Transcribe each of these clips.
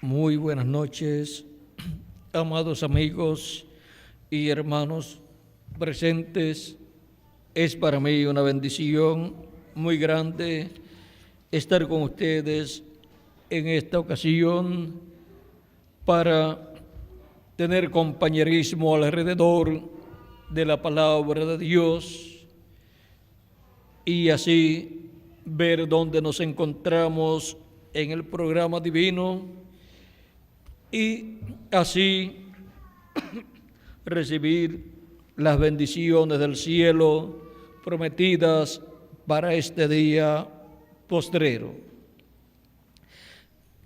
Muy buenas noches, amados amigos y hermanos presentes. Es para mí una bendición muy grande estar con ustedes en esta ocasión para tener compañerismo alrededor de la palabra de Dios y así ver dónde nos encontramos en el programa divino y así recibir las bendiciones del cielo prometidas para este día postrero.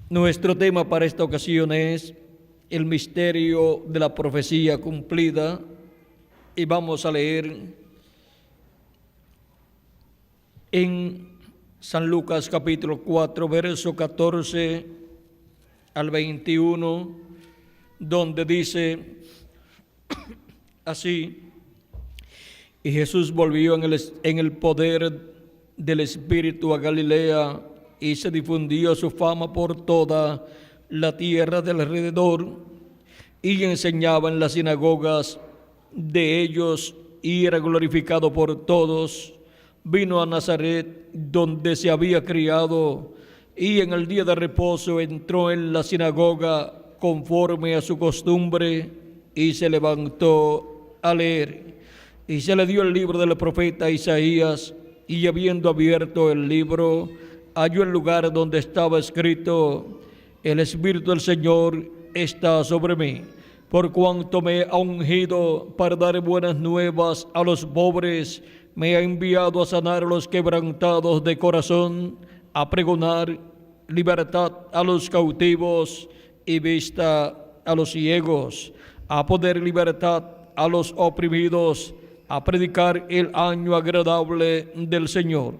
Nuestro tema para esta ocasión es el misterio de la profecía cumplida y vamos a leer en San Lucas capítulo 4, verso 14 al 21, donde dice así: y Jesús volvió en el poder del Espíritu a Galilea, y se difundió su fama por toda la tierra del alrededor, y enseñaba en las sinagogas de ellos, y era glorificado por todos. Vino a Nazaret, donde se había criado, y en el día de reposo entró en la sinagoga conforme a su costumbre, y se levantó a leer. Y se le dio el libro del profeta Isaías, y habiendo abierto el libro, halló el lugar donde estaba escrito: el Espíritu del Señor está sobre mí, por cuanto me ha ungido para dar buenas nuevas a los pobres, me ha enviado a sanar a los quebrantados de corazón, a pregonar libertad a los cautivos y vista a los ciegos, a poner libertad a los oprimidos, a predicar el año agradable del Señor.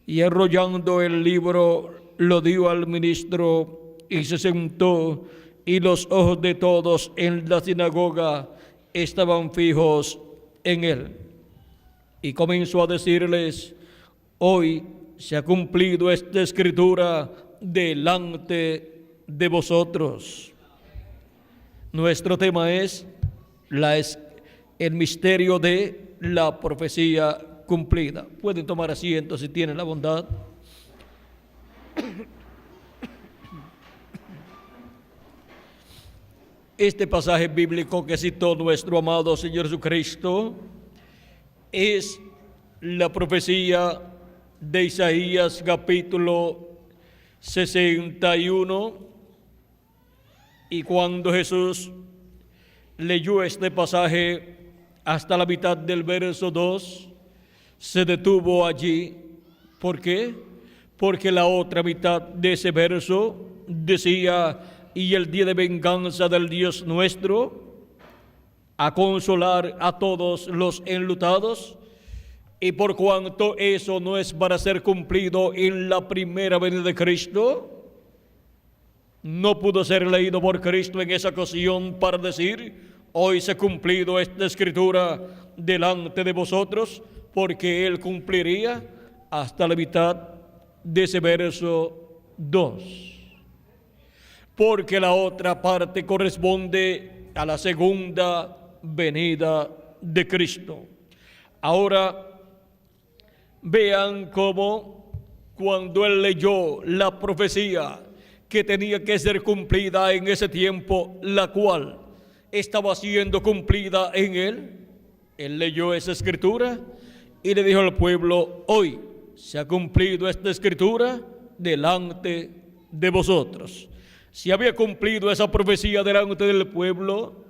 Y enrollando el libro, lo dio al ministro y se sentó, y los ojos de todos en la sinagoga estaban fijos en él. Y comenzó a decirles: hoy se ha cumplido esta escritura delante de vosotros. Nuestro tema es el misterio de la profecía cumplida. Pueden tomar asiento si tienen la bondad. Este pasaje bíblico que citó nuestro amado Señor Jesucristo es la profecía de Isaías capítulo 61, y cuando Jesús leyó este pasaje hasta la mitad del verso 2, se detuvo allí. ¿Por qué? Porque la otra mitad de ese verso decía: y el día de venganza del Dios nuestro, a consolar a todos los enlutados. Y por cuanto eso no es para ser cumplido en la primera venida de Cristo, no pudo ser leído por Cristo en esa ocasión para decir: hoy se ha cumplido esta escritura delante de vosotros, porque Él cumpliría hasta la mitad de ese verso 2. Porque la otra parte corresponde a la segunda venida de Cristo. Ahora, vean cómo cuando él leyó la profecía que tenía que ser cumplida en ese tiempo, la cual estaba siendo cumplida en él leyó esa escritura y le dijo al pueblo: hoy se ha cumplido esta escritura delante de vosotros. Se había cumplido esa profecía delante del pueblo,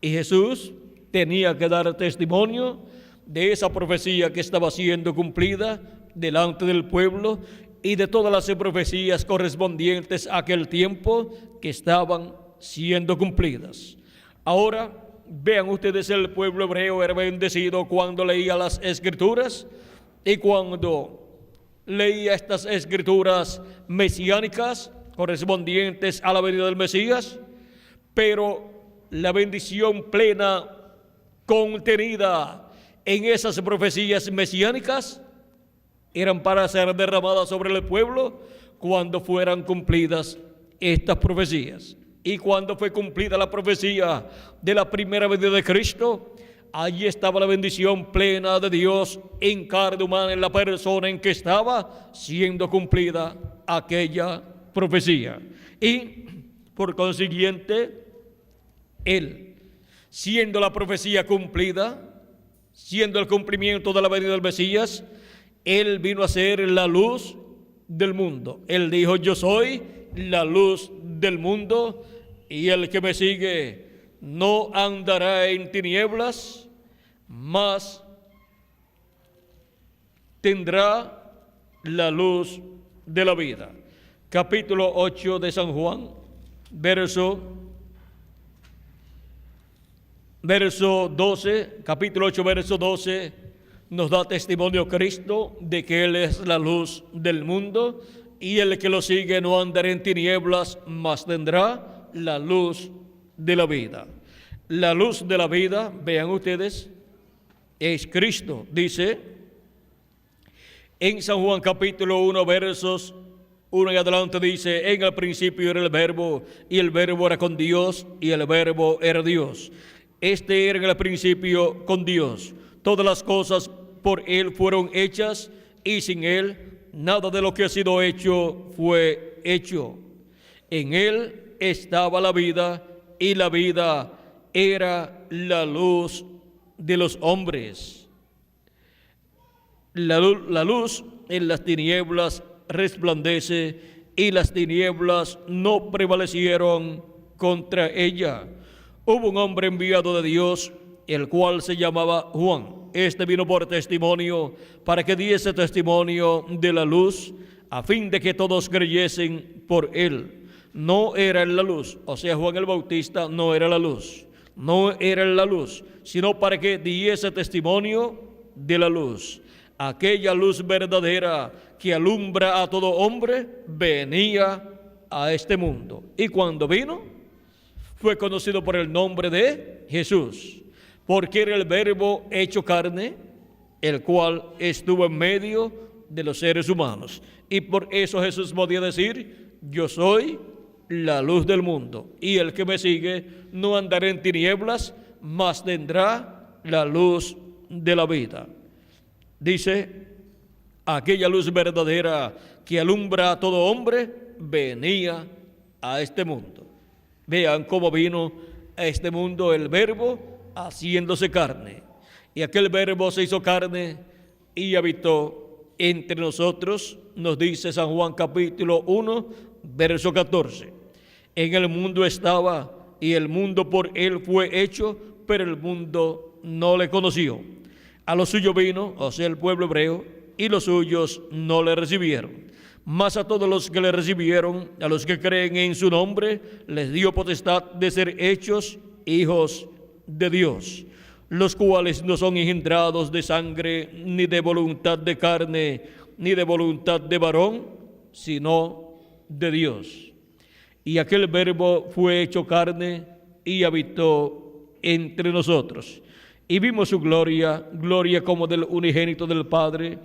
y Jesús tenía que dar testimonio de esa profecía que estaba siendo cumplida delante del pueblo y de todas las profecías correspondientes a aquel tiempo que estaban siendo cumplidas. Ahora, vean ustedes, el pueblo hebreo era bendecido cuando leía las escrituras, y cuando leía estas escrituras mesiánicas correspondientes a la venida del Mesías, pero la bendición plena contenida en esas profecías mesiánicas eran para ser derramadas sobre el pueblo cuando fueran cumplidas estas profecías. Y cuando fue cumplida la profecía de la primera venida de Cristo, allí estaba la bendición plena de Dios en carne humana, en la persona en que estaba siendo cumplida aquella profecía. Y por consiguiente, Él, siendo la profecía cumplida, siendo el cumplimiento de la venida del Mesías, Él vino a ser la luz del mundo. Él dijo: yo soy la luz del mundo, y el que me sigue no andará en tinieblas, mas tendrá la luz de la vida. Capítulo 8 de San Juan, verso 12, capítulo 8, verso 12, nos da testimonio Cristo de que Él es la luz del mundo, y el que lo sigue no andará en tinieblas, mas tendrá la luz de la vida. La luz de la vida, vean ustedes, es Cristo. Dice en San Juan capítulo 1, versos 1 y adelante, dice: en el principio era el Verbo, y el Verbo era con Dios, y el Verbo era Dios. Este era en el principio con Dios. Todas las cosas por Él fueron hechas, y sin Él nada de lo que ha sido hecho fue hecho. En Él estaba la vida, y la vida era la luz de los hombres. La luz en las tinieblas resplandece, y las tinieblas no prevalecieron contra ella. Hubo un hombre enviado de Dios, el cual se llamaba Juan. Este vino por testimonio, para que diese testimonio de la luz, a fin de que todos creyesen por él. No era la luz, o sea, Juan el Bautista no era la luz, no era la luz, sino para que diese testimonio de la luz. Aquella luz verdadera que alumbra a todo hombre venía a este mundo. Y cuando vino, fue conocido por el nombre de Jesús, porque era el Verbo hecho carne, el cual estuvo en medio de los seres humanos. Y por eso Jesús podía decir: yo soy la luz del mundo, y el que me sigue no andará en tinieblas, mas tendrá la luz de la vida. Dice: aquella luz verdadera que alumbra a todo hombre venía a este mundo. Vean cómo vino a este mundo el Verbo haciéndose carne. Y aquel Verbo se hizo carne y habitó entre nosotros, nos dice San Juan capítulo 1, verso 14. En el mundo estaba, y el mundo por Él fue hecho, pero el mundo no le conoció. A los suyos vino, o sea, el pueblo hebreo, y los suyos no le recibieron. Mas a todos los que le recibieron, a los que creen en su nombre, les dio potestad de ser hechos hijos de Dios, los cuales no son engendrados de sangre, ni de voluntad de carne, ni de voluntad de varón, sino de Dios. Y aquel Verbo fue hecho carne y habitó entre nosotros. Y vimos su gloria, gloria como del unigénito del Padre,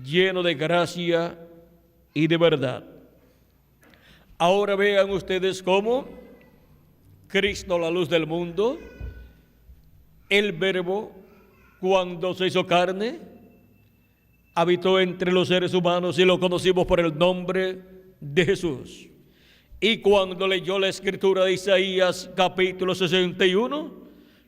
lleno de gracia y de verdad. Ahora vean ustedes cómo Cristo, la luz del mundo, el Verbo, cuando se hizo carne, habitó entre los seres humanos, y lo conocimos por el nombre de Jesús. Y cuando leyó la escritura de Isaías capítulo 61,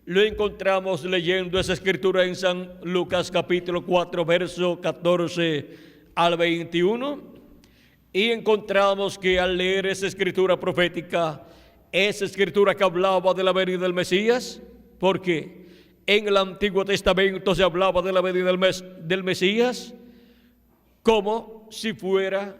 lo encontramos leyendo esa escritura en San Lucas capítulo 4, verso 14 al 21, y encontramos que al leer esa escritura profética, esa escritura que hablaba de la venida del Mesías, porque en el Antiguo Testamento se hablaba de la venida del Mesías como si fuera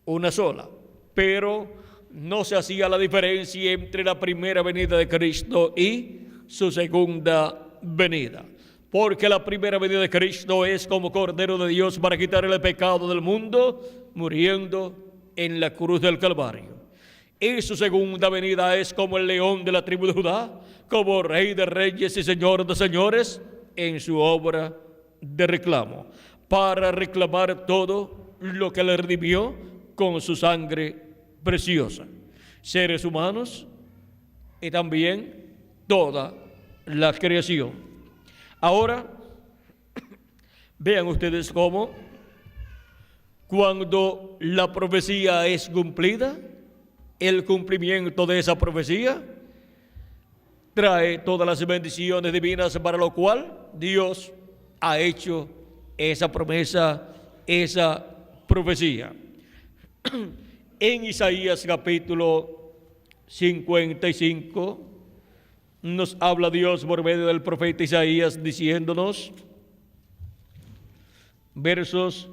una sola, pero no se hacía la diferencia entre la primera venida de Cristo y su segunda venida, porque la primera venida de Cristo es como Cordero de Dios para quitar el pecado del mundo, muriendo en la cruz del Calvario. Y su segunda venida es como el león de la tribu de Judá, como Rey de reyes y Señor de señores, en su obra de reclamo, para reclamar todo lo que le redimió con su sangre preciosa. seres humanos y también toda la creación. Ahora, vean ustedes cómo cuando la profecía es cumplida, el cumplimiento de esa profecía trae todas las bendiciones divinas para lo cual Dios ha hecho esa promesa, esa profecía. En Isaías capítulo 55 nos habla Dios por medio del profeta Isaías diciéndonos, versos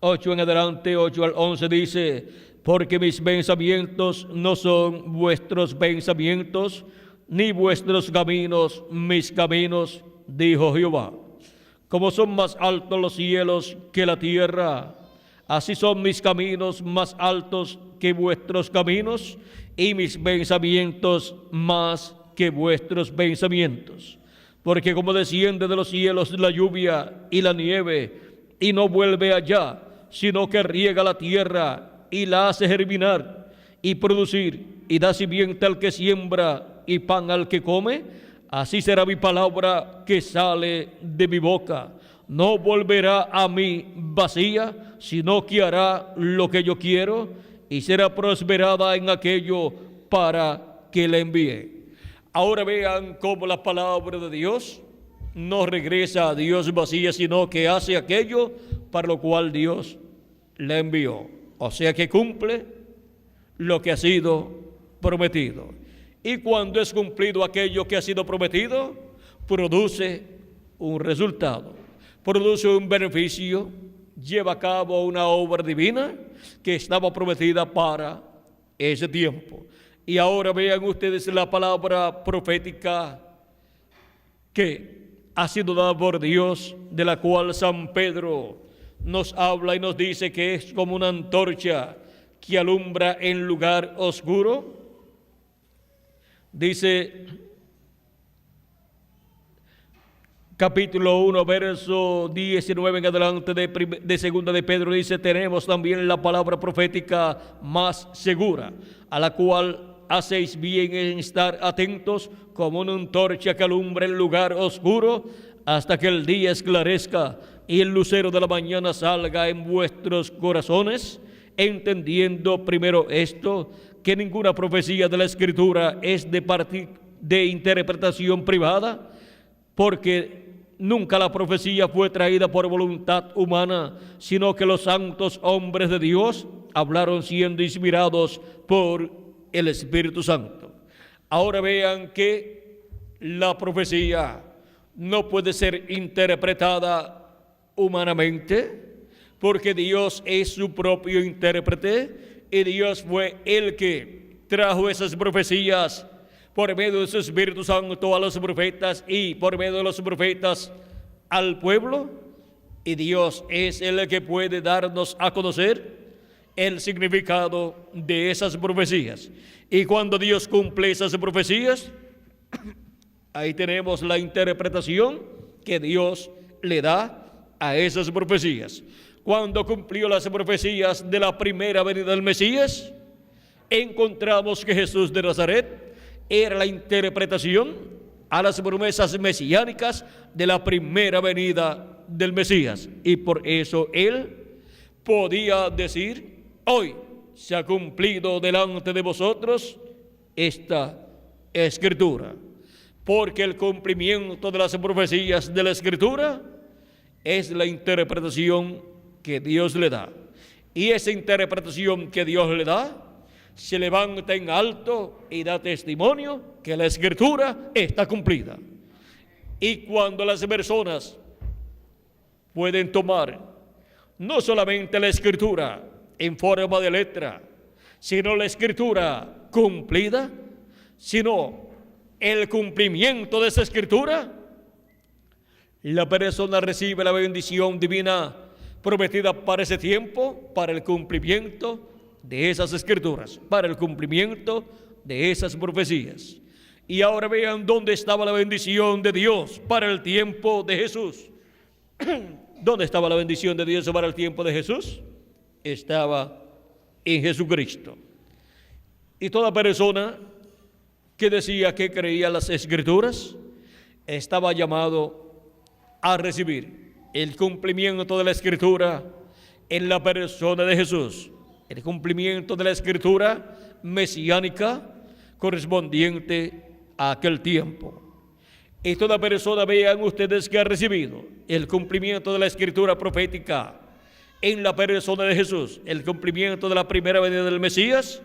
8 en adelante, 8 al 11 dice: porque mis pensamientos no son vuestros pensamientos, ni vuestros caminos mis caminos, dijo Jehová. Como son más altos los cielos que la tierra, así son mis caminos más altos que vuestros caminos, y mis pensamientos más que vuestros pensamientos. Porque como desciende de los cielos la lluvia y la nieve, y no vuelve allá, sino que riega la tierra y la hace germinar y producir, y da simiente al que siembra y pan al que come, así será mi palabra que sale de mi boca. No volverá a mí vacía, sino que hará lo que yo quiero, y será prosperada en aquello para que la envíe. Ahora vean cómo la palabra de Dios no regresa a Dios vacía, sino que hace aquello para lo cual Dios la envió. O sea que cumple lo que ha sido prometido. Y cuando es cumplido aquello que ha sido prometido, produce un resultado, produce un beneficio, lleva a cabo una obra divina que estaba prometida para ese tiempo. Y ahora vean ustedes la palabra profética que ha sido dada por Dios, de la cual San Pedro nos habla y nos dice que es como una antorcha que alumbra en lugar oscuro. Dice capítulo 1, verso 19 en adelante de segunda de Pedro, dice: tenemos también la palabra profética más segura, a la cual hacéis bien en estar atentos como una antorcha que alumbra el lugar oscuro hasta que el día esclarezca y el lucero de la mañana salga en vuestros corazones, entendiendo primero esto, que ninguna profecía de la Escritura es de interpretación privada, porque nunca la profecía fue traída por voluntad humana, sino que los santos hombres de Dios hablaron siendo inspirados por el Espíritu Santo. Ahora vean que la profecía no puede ser interpretada humanamente, porque Dios es su propio intérprete, y Dios fue el que trajo esas profecías por medio de su Espíritu Santo a los profetas, y por medio de los profetas al pueblo, y Dios es el que puede darnos a conocer el significado de esas profecías. Y cuando Dios cumple esas profecías, ahí tenemos la interpretación que Dios le da a esas profecías. Cuando cumplió las profecías de la primera venida del Mesías, encontramos que Jesús de Nazaret era la interpretación a las promesas mesiánicas de la primera venida del Mesías. Y por eso Él podía decir: hoy se ha cumplido delante de vosotros esta Escritura. Porque el cumplimiento de las profecías de la Escritura es la interpretación que Dios le da. Y esa interpretación que Dios le da se levanta en alto y da testimonio que la Escritura está cumplida. Y cuando las personas pueden tomar no solamente la Escritura en forma de letra, sino la Escritura cumplida, sino el cumplimiento de esa Escritura, la persona recibe la bendición divina prometida para ese tiempo, para el cumplimiento de esas Escrituras, para el cumplimiento de esas profecías. Y ahora vean dónde estaba la bendición de Dios para el tiempo de Jesús. ¿Dónde estaba la bendición de Dios para el tiempo de Jesús? Estaba en Jesucristo. Y toda persona que decía que creía las Escrituras estaba llamado a recibir el cumplimiento de la Escritura en la persona de Jesús, el cumplimiento de la Escritura mesiánica correspondiente a aquel tiempo. Y toda persona, vean ustedes, que ha recibido el cumplimiento de la Escritura profética en la persona de Jesús, el cumplimiento de la primera venida del Mesías,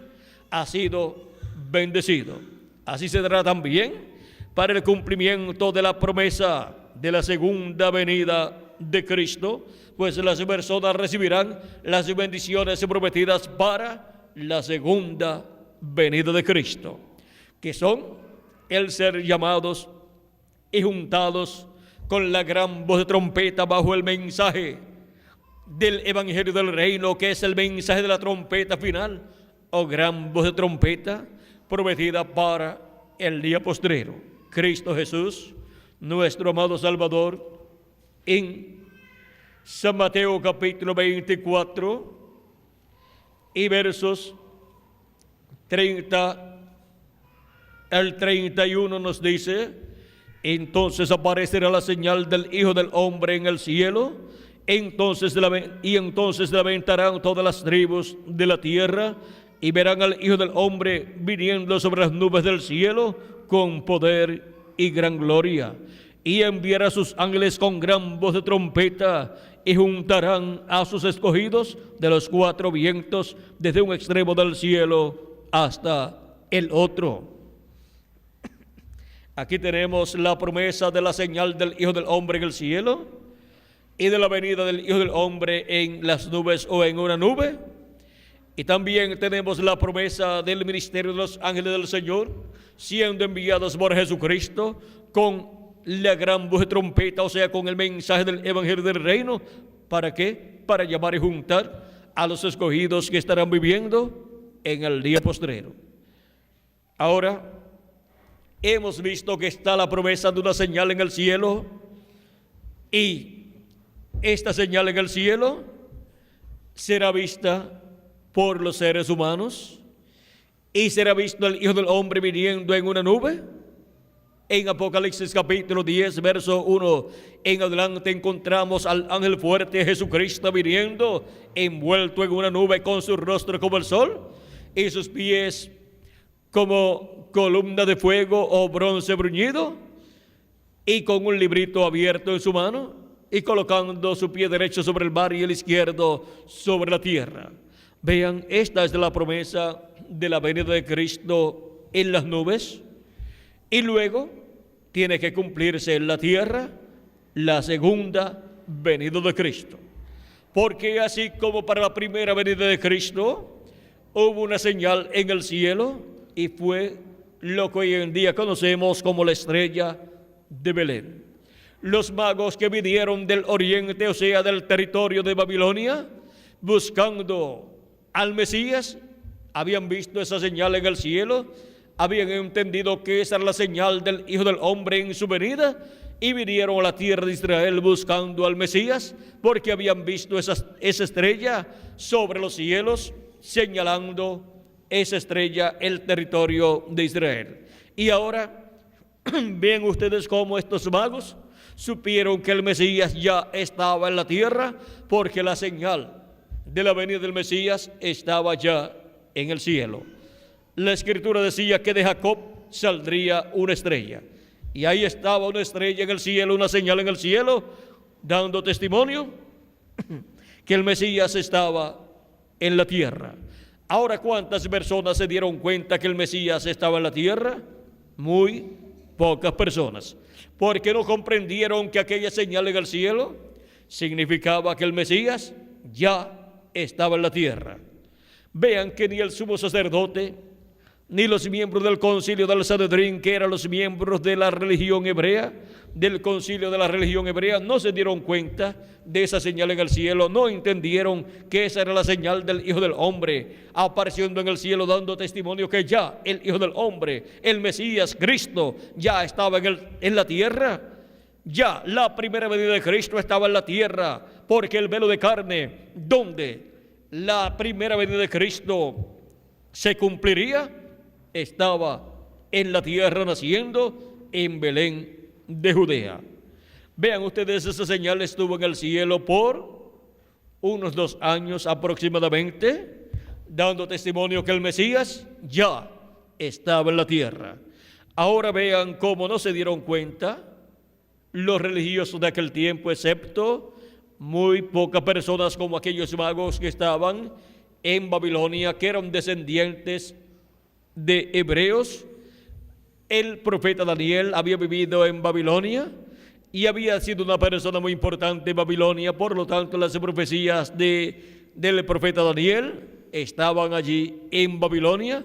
ha sido bendecido. Así se dará también para el cumplimiento de la promesa de la segunda venida de Cristo, pues las personas recibirán las bendiciones prometidas para la segunda venida de Cristo, que son el ser llamados y juntados con la gran voz de trompeta bajo el mensaje del Evangelio del Reino, que es el mensaje de la trompeta final, o gran voz de trompeta prometida para el día postrero. Cristo Jesús, nuestro amado Salvador, en San Mateo capítulo 24 y versos 30 al 31 nos dice: entonces aparecerá la señal del Hijo del Hombre en el cielo, entonces lamentarán todas las tribus de la tierra y verán al Hijo del Hombre viniendo sobre las nubes del cielo con poder y gran gloria, y enviará a sus ángeles con gran voz de trompeta, y juntarán a sus escogidos de los cuatro vientos, desde un extremo del cielo hasta el otro. Aquí tenemos la promesa de la señal del Hijo del Hombre en el cielo y de la venida del Hijo del Hombre en las nubes o en una nube. Y también tenemos la promesa del ministerio de los ángeles del Señor siendo enviados por Jesucristo con la gran voz de trompeta, o sea, con el mensaje del Evangelio del Reino. ¿Para qué? Para llamar y juntar a los escogidos que estarán viviendo en el día postrero. Ahora, hemos visto que está la promesa de una señal en el cielo, y esta señal en el cielo será vista por los seres humanos y será visto el Hijo del Hombre viniendo en una nube. En Apocalipsis capítulo 10, verso 1 en adelante encontramos al ángel fuerte de Jesucristo viniendo envuelto en una nube, con su rostro como el sol y sus pies como columna de fuego o bronce bruñido, y con un librito abierto en su mano, y colocando su pie derecho sobre el mar y el izquierdo sobre la tierra. Vean, esta es la promesa de la venida de Cristo en las nubes, y luego tiene que cumplirse en la tierra la segunda venida de Cristo. Porque así como para la primera venida de Cristo hubo una señal en el cielo, y fue lo que hoy en día conocemos como la estrella de Belén. Los magos que vinieron del oriente, o sea, del territorio de Babilonia, buscando al Mesías, habían visto esa señal en el cielo, habían entendido que esa era la señal del Hijo del Hombre en su venida, y vinieron a la tierra de Israel buscando al Mesías, porque habían visto esa estrella sobre los cielos, señalando esa estrella el territorio de Israel. Y ahora ven ustedes cómo estos magos supieron que el Mesías ya estaba en la tierra, porque la señal de la venida del Mesías estaba ya en el cielo. La Escritura decía que de Jacob saldría una estrella, y ahí estaba una estrella en el cielo, una señal en el cielo, dando testimonio que el Mesías estaba en la tierra. Ahora, ¿cuántas personas se dieron cuenta que el Mesías estaba en la tierra? Muy pocas personas, porque no comprendieron que aquella señal en el cielo significaba que el Mesías ya estaba en la tierra. Vean que ni el sumo sacerdote, ni los miembros del concilio del Sanedrín, que eran los miembros de la religión hebrea, del concilio de la religión hebrea, no se dieron cuenta de esa señal en el cielo, no entendieron que esa era la señal del Hijo del Hombre apareciendo en el cielo, dando testimonio que ya el Hijo del Hombre, el Mesías, Cristo, ya estaba en la tierra. Ya la primera venida de Cristo estaba en la tierra, porque el velo de carne donde la primera venida de Cristo se cumpliría, estaba en la tierra naciendo en Belén de Judea. Vean ustedes, esa señal estuvo en el cielo por unos 2 años aproximadamente, dando testimonio que el Mesías ya estaba en la tierra. Ahora vean cómo no se dieron cuenta los religiosos de aquel tiempo, excepto muy pocas personas como aquellos magos que estaban en Babilonia, que eran descendientes de hebreos. El profeta Daniel había vivido en Babilonia y había sido una persona muy importante en Babilonia, por lo tanto las profecías del profeta Daniel estaban allí en Babilonia,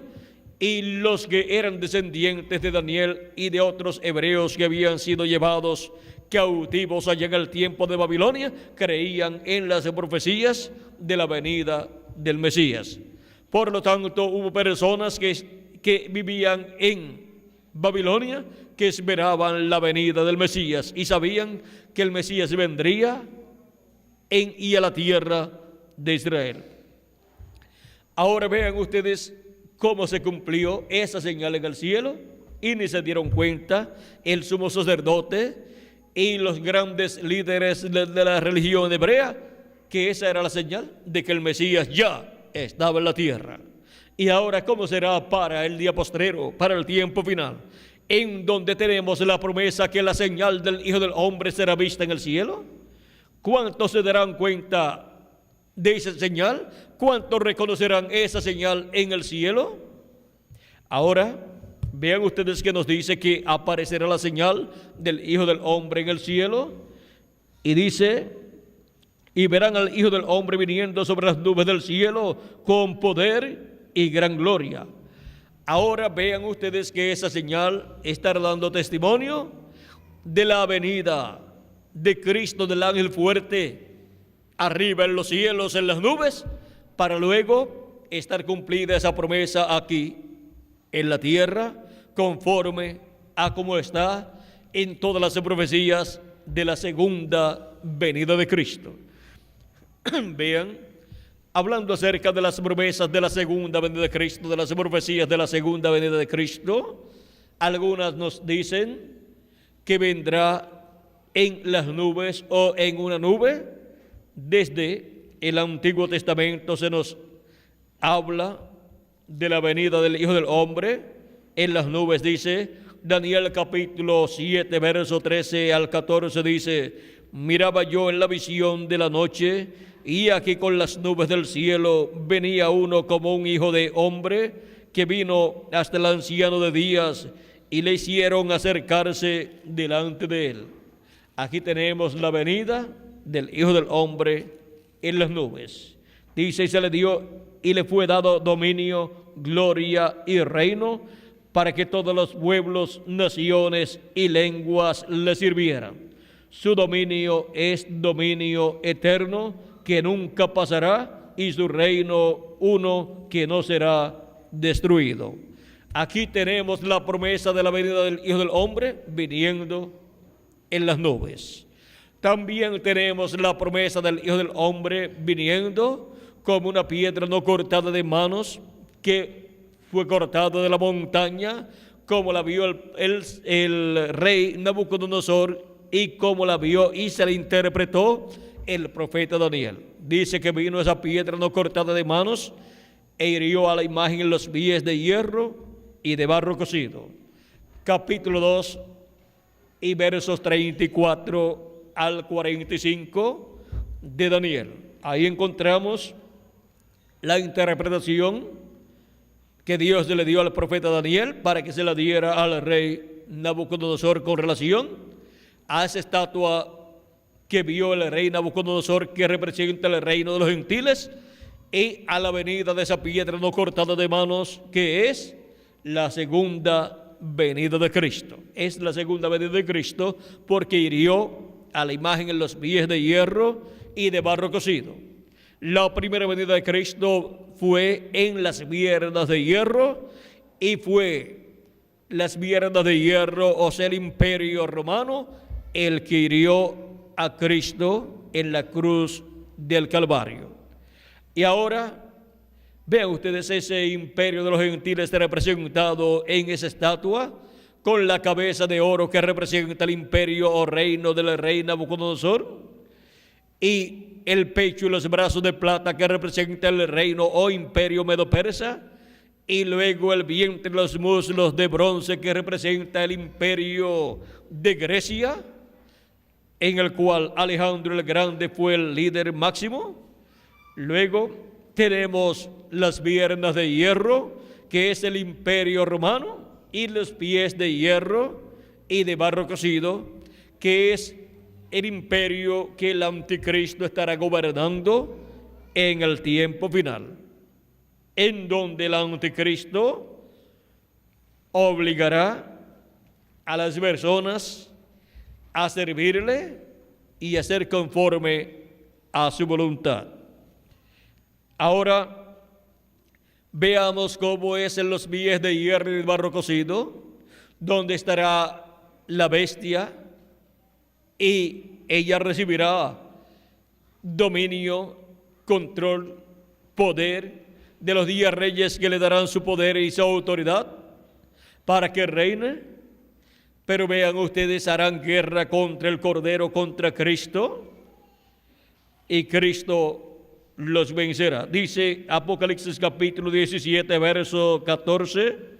y los que eran descendientes de Daniel y de otros hebreos que habían sido llevados cautivos allá en el tiempo de Babilonia, creían en las profecías de la venida del Mesías. Por lo tanto, hubo personas que vivían en Babilonia que esperaban la venida del Mesías y sabían que el Mesías vendría y a la tierra de Israel. Ahora vean ustedes cómo se cumplió esa señal en el cielo, y ni se dieron cuenta el sumo sacerdote y los grandes líderes de la religión hebrea que esa era la señal de que el Mesías ya estaba en la tierra. Y ahora, ¿cómo será para el día postrero, para el tiempo final, en donde tenemos la promesa que la señal del Hijo del Hombre será vista en el cielo? ¿Cuántos se darán cuenta de esa señal? ¿Cuántos reconocerán esa señal en el cielo? Ahora, vean ustedes que nos dice que aparecerá la señal del Hijo del Hombre en el cielo, y dice: y verán al Hijo del Hombre viniendo sobre las nubes del cielo con poder y gran gloria. Ahora vean ustedes que esa señal estará dando testimonio de la venida de Cristo, del ángel fuerte, arriba en los cielos, en las nubes, para luego estar cumplida esa promesa aquí en la tierra, conforme a como está en todas las profecías de la segunda venida de Cristo. Vean, hablando acerca de las promesas de la segunda venida de Cristo, de las profecías de la segunda venida de Cristo, algunas nos dicen que vendrá en las nubes o en una nube. Desde el Antiguo Testamento se nos habla de la venida del Hijo del Hombre en las nubes. Dice Daniel capítulo 7, verso 13 al 14, dice: miraba yo en la visión de la noche, y aquí con las nubes del cielo venía uno como un hijo de hombre, que vino hasta el anciano de días, y le hicieron acercarse delante de él. Aquí tenemos la venida del Hijo del Hombre en las nubes. Dice: y se le dio y le fue dado dominio, gloria y reino, para que todos los pueblos, naciones y lenguas le sirvieran. Su dominio es dominio eterno, que nunca pasará, y su reino uno que no será destruido. Aquí tenemos la promesa de la venida del Hijo del Hombre viniendo en las nubes. También tenemos la promesa del Hijo del Hombre viniendo como una piedra no cortada de manos, que fue cortada de la montaña, como la vio el rey Nabucodonosor, y como la vio y se la interpretó el profeta Daniel. Dice que vino esa piedra no cortada de manos e hirió a la imagen en los pies de hierro y de barro cocido. Capítulo 2 y versos 34 al 45 de Daniel. Ahí encontramos la interpretación que Dios le dio al profeta Daniel para que se la diera al rey Nabucodonosor con relación a esa estatua que vio el rey Nabucodonosor, que representa el reino de los gentiles, y a la venida de esa piedra no cortada de manos, que es la segunda venida de Cristo. Es la segunda venida de Cristo porque hirió a la imagen en los pies de hierro y de barro cocido. La primera venida de Cristo fue en las piernas de hierro, y fue las piernas de hierro, o sea, el imperio romano, el que hirió a Cristo en la cruz del Calvario. Y ahora, vean ustedes ese imperio de los gentiles representado en esa estatua, con la cabeza de oro que representa el imperio o reino del rey Nabucodonosor, y el pecho y los brazos de plata que representa el reino o imperio medo-persa, y luego el vientre y los muslos de bronce que representa el imperio de Grecia, en el cual Alejandro el Grande fue el líder máximo. Luego tenemos las piernas de hierro, que es el imperio romano, y los pies de hierro y de barro cocido, que es el imperio que el anticristo estará gobernando en el tiempo final, en donde el anticristo obligará a las personas a servirle y a ser conforme a su voluntad. Ahora veamos cómo es en los pies de hierro y de barro cocido, donde estará la bestia, y ella recibirá dominio, control, poder de los 10 reyes que le darán su poder y su autoridad para que reine. Pero vean ustedes, harán guerra contra el Cordero, contra Cristo, y Cristo los vencerá. Dice Apocalipsis capítulo 17, verso 14,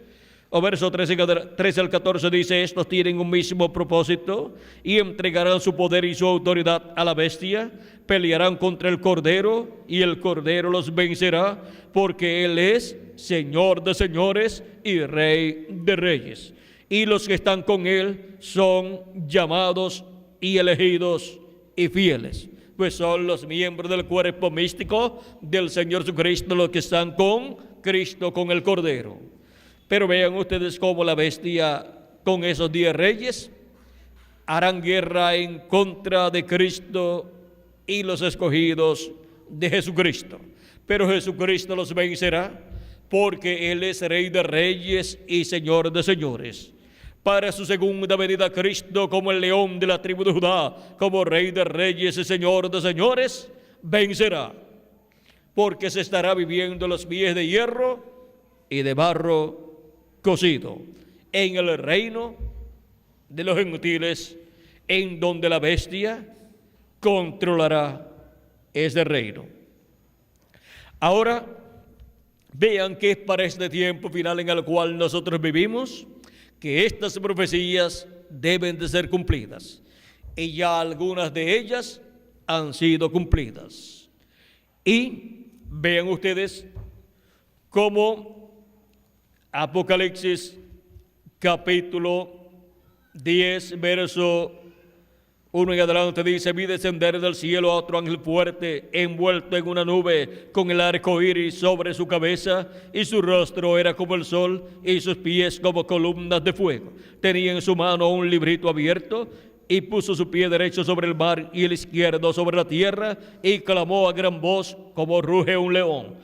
o verso 13 al 14, dice: estos tienen un mismo propósito y entregarán su poder y su autoridad a la bestia, pelearán contra el Cordero y el Cordero los vencerá, porque Él es Señor de señores y Rey de reyes. Y los que están con Él son llamados y elegidos y fieles, pues son los miembros del cuerpo místico del Señor Jesucristo los que están con Cristo, con el Cordero. Pero vean ustedes cómo la bestia con esos 10 reyes harán guerra en contra de Cristo y los escogidos de Jesucristo. Pero Jesucristo los vencerá, porque Él es Rey de reyes y Señor de señores. Para su segunda venida, Cristo, como el león de la tribu de Judá, como Rey de reyes y Señor de señores, vencerá, porque se estará viviendo los pies de hierro y de barro cocido en el reino de los gentiles, en donde la bestia controlará ese reino. Ahora vean que es para este tiempo final en el cual nosotros vivimos que estas profecías deben de ser cumplidas, y ya algunas de ellas han sido cumplidas. Y vean ustedes cómo Apocalipsis capítulo 10, verso 1 en adelante dice: vi descender del cielo a otro ángel fuerte, envuelto en una nube, con el arco iris sobre su cabeza, y su rostro era como el sol, y sus pies como columnas de fuego. Tenía en su mano un librito abierto, y puso su pie derecho sobre el mar y el izquierdo sobre la tierra, y clamó a gran voz como ruge un león.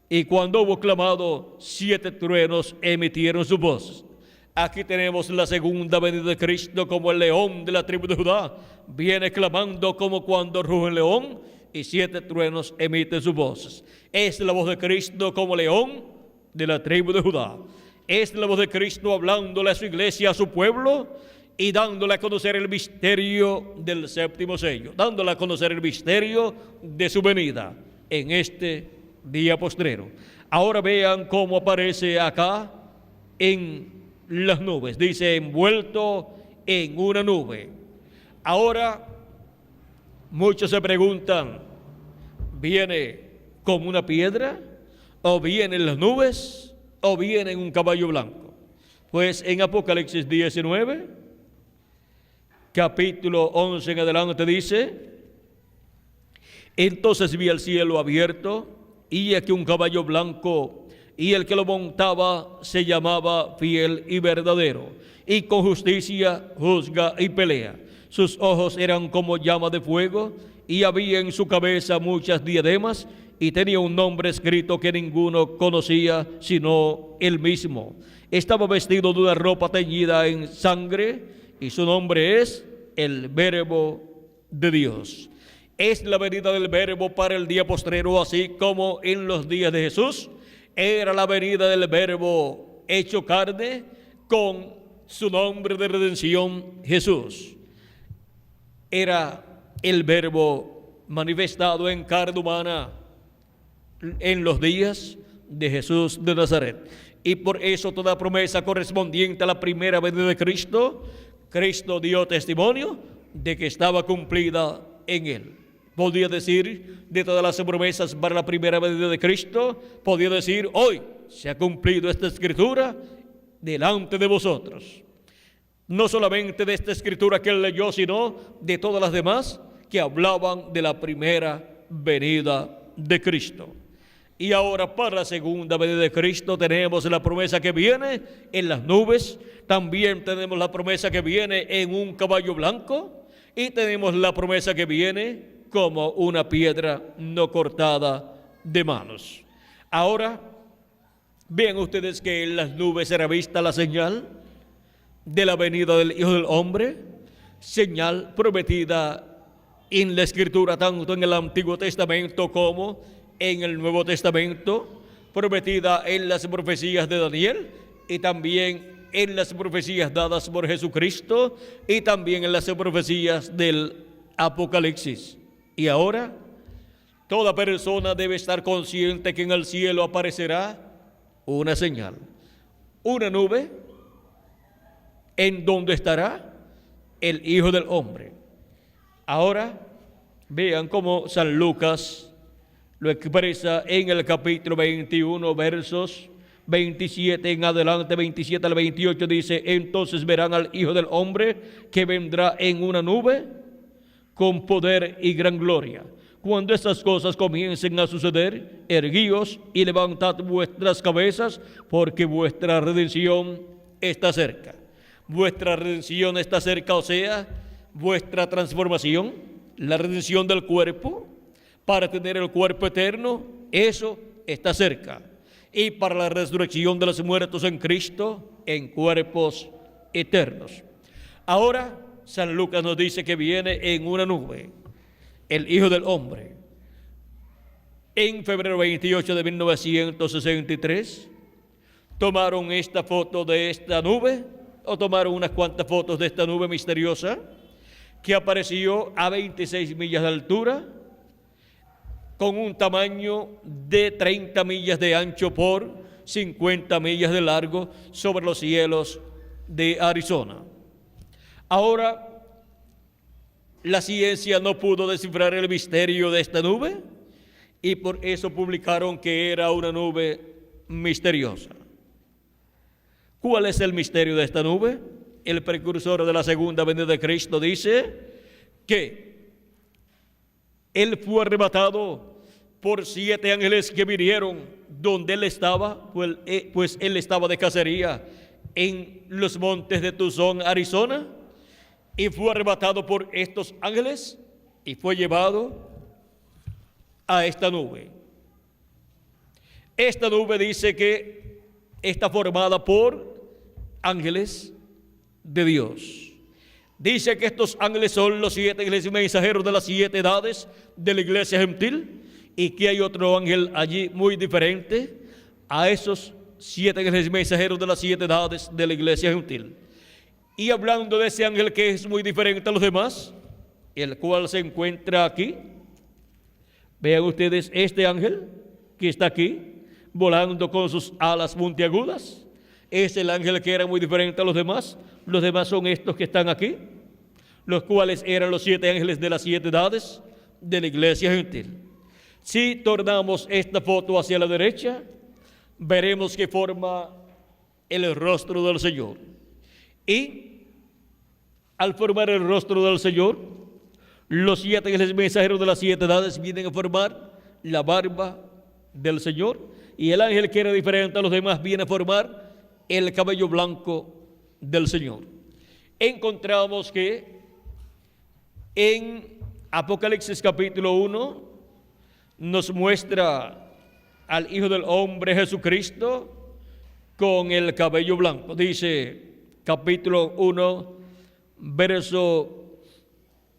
Y cuando hubo clamado, 7 truenos emitieron su voz. Aquí tenemos la segunda venida de Cristo como el león de la tribu de Judá. Viene clamando como cuando ruge un león, y 7 truenos emiten sus voces. Es la voz de Cristo como león de la tribu de Judá. Es la voz de Cristo hablándole a su iglesia, a su pueblo, y dándole a conocer el misterio del séptimo sello, dándole a conocer el misterio de su venida en este día postrero. Ahora vean cómo aparece acá en las nubes. Dice: envuelto en una nube. Ahora muchos se preguntan: ¿viene como una piedra? ¿O viene en las nubes? ¿O viene en un caballo blanco? Pues en Apocalipsis 19, capítulo 11 en adelante dice: entonces vi el cielo abierto, y aquí un caballo blanco, y el que lo montaba se llamaba Fiel y Verdadero, y con justicia juzga y pelea. Sus ojos eran como llama de fuego, y había en su cabeza muchas diademas, y tenía un nombre escrito que ninguno conocía sino él mismo. Estaba vestido de una ropa teñida en sangre, y su nombre es el Verbo de Dios. Es la venida del Verbo para el día postrero, así como en los días de Jesús era la venida del Verbo hecho carne con su nombre de redención, Jesús. Era el Verbo manifestado en carne humana en los días de Jesús de Nazaret. Y por eso toda promesa correspondiente a la primera venida de Cristo, Cristo dio testimonio de que estaba cumplida en él. Podía decir de todas las promesas para la primera venida de Cristo, podía decir: hoy se ha cumplido esta escritura delante de vosotros. No solamente de esta escritura que él leyó, sino de todas las demás que hablaban de la primera venida de Cristo. Y ahora para la segunda venida de Cristo tenemos la promesa que viene en las nubes, también tenemos la promesa que viene en un caballo blanco y tenemos la promesa que viene como una piedra no cortada de manos. Ahora, vean ustedes que en las nubes será vista la señal de la venida del Hijo del Hombre, señal prometida en la Escritura, tanto en el Antiguo Testamento como en el Nuevo Testamento, prometida en las profecías de Daniel y también en las profecías dadas por Jesucristo y también en las profecías del Apocalipsis. Y ahora, toda persona debe estar consciente que en el cielo aparecerá una señal, una nube, en donde estará el Hijo del Hombre. Ahora, vean cómo San Lucas lo expresa en el capítulo 21, versos 27 en adelante, 27 al 28, dice: entonces verán al Hijo del Hombre que vendrá en una nube con poder y gran gloria. Cuando estas cosas comiencen a suceder, erguíos y levantad vuestras cabezas, porque vuestra redención está cerca. Vuestra redención está cerca, o sea, vuestra transformación, la redención del cuerpo, para tener el cuerpo eterno, eso está cerca. Y para la resurrección de los muertos en Cristo, en cuerpos eternos. Ahora, San Lucas nos dice que viene en una nube, el Hijo del Hombre. En febrero 28 de 1963, tomaron esta foto de esta nube, o tomaron unas cuantas fotos de esta nube misteriosa, que apareció a 26 millas de altura, con un tamaño de 30 millas de ancho por 50 millas de largo sobre los cielos de Arizona. Ahora, la ciencia no pudo descifrar el misterio de esta nube y por eso publicaron que era una nube misteriosa. ¿Cuál es el misterio de esta nube? El precursor de la segunda venida de Cristo dice que él fue arrebatado por 7 ángeles que vinieron donde él estaba, pues él estaba de cacería en los montes de Tucson, Arizona, y fue arrebatado por estos ángeles y fue llevado a esta nube. Esta nube dice que está formada por ángeles de Dios. Dice que estos ángeles son los 7 ángeles mensajeros de las 7 edades de la iglesia gentil y que hay otro ángel allí muy diferente a esos 7 ángeles mensajeros de las 7 edades de la iglesia gentil. Y hablando de ese ángel que es muy diferente a los demás, el cual se encuentra aquí, vean ustedes este ángel que está aquí, volando con sus alas puntiagudas, es el ángel que era muy diferente a los demás. Los demás son estos que están aquí, los cuales eran los 7 ángeles de las 7 edades de la iglesia gentil. Si tornamos esta foto hacia la derecha, veremos que forma el rostro del Señor. Y al formar el rostro del Señor, los 7 ángeles mensajeros de las 7 edades vienen a formar la barba del Señor, y el ángel que era diferente a los demás viene a formar el cabello blanco del Señor. Encontramos que en Apocalipsis capítulo 1 nos muestra al Hijo del Hombre Jesucristo con el cabello blanco. Dice capítulo 1, verso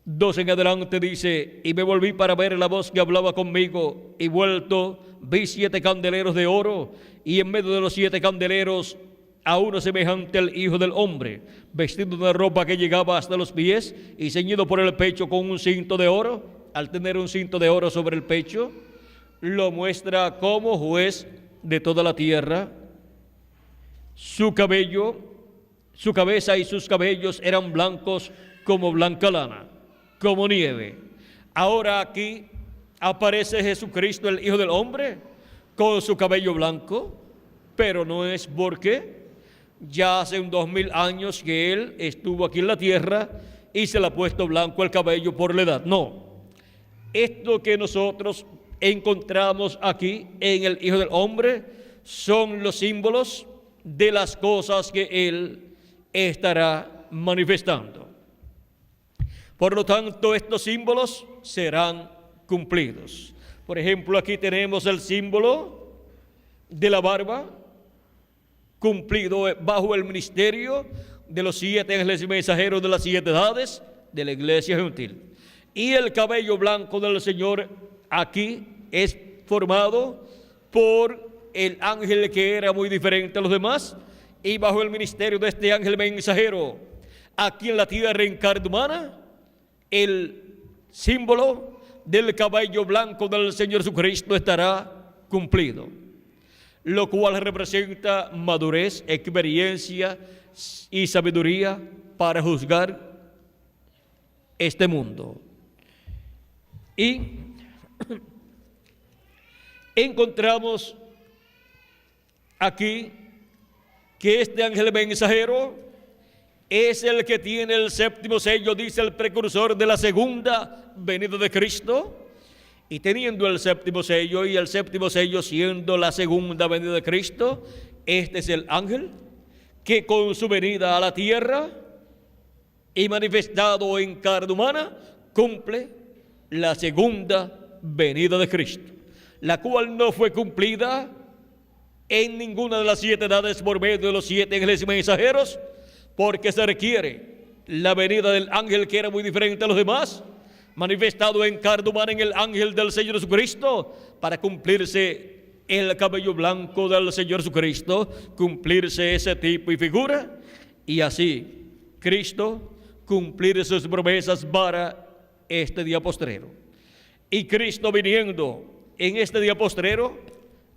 2 en adelante dice: y me volví para ver la voz que hablaba conmigo, y vuelto vi 7 candeleros de oro, y en medio de los 7 candeleros a uno semejante al Hijo del Hombre, vestido de una ropa que llegaba hasta los pies y ceñido por el pecho con un cinto de oro. Al tener un cinto de oro sobre el pecho, lo muestra como juez de toda la tierra. Su cabeza y sus cabellos eran blancos como blanca lana, como nieve. Ahora aquí aparece Jesucristo, el Hijo del Hombre, con su cabello blanco, pero no es porque ya hace 2000 años que Él estuvo aquí en la tierra y se le ha puesto blanco el cabello por la edad. No, esto que nosotros encontramos aquí en el Hijo del Hombre son los símbolos de las cosas que Él estará manifestando. Por lo tanto, estos símbolos serán cumplidos. Por ejemplo, aquí tenemos el símbolo de la barba, cumplido bajo el ministerio de los 7 ángeles y mensajeros de las 7 edades de la iglesia gentil. Y el cabello blanco del Señor aquí es formado por el ángel que era muy diferente a los demás, y bajo el ministerio de este ángel mensajero aquí en la tierra en carne humana, el símbolo del cabello blanco del Señor Jesucristo estará cumplido, lo cual representa madurez, experiencia y sabiduría para juzgar este mundo. Y encontramos aquí que este ángel mensajero es el que tiene el 7º sello, dice el precursor de la segunda venida de Cristo. Y teniendo el 7º sello, y el 7º sello siendo la segunda venida de Cristo, este es el ángel que con su venida a la tierra y manifestado en carne humana cumple la segunda venida de Cristo, la cual no fue cumplida en ninguna de las 7 edades por medio de los 7 ángeles y mensajeros, porque se requiere la venida del ángel que era muy diferente a los demás, manifestado en carne humana en el ángel del Señor Jesucristo, para cumplirse el cabello blanco del Señor Jesucristo, cumplirse ese tipo y figura, y así Cristo cumplir sus promesas para este día postrero. Y Cristo viniendo en este día postrero,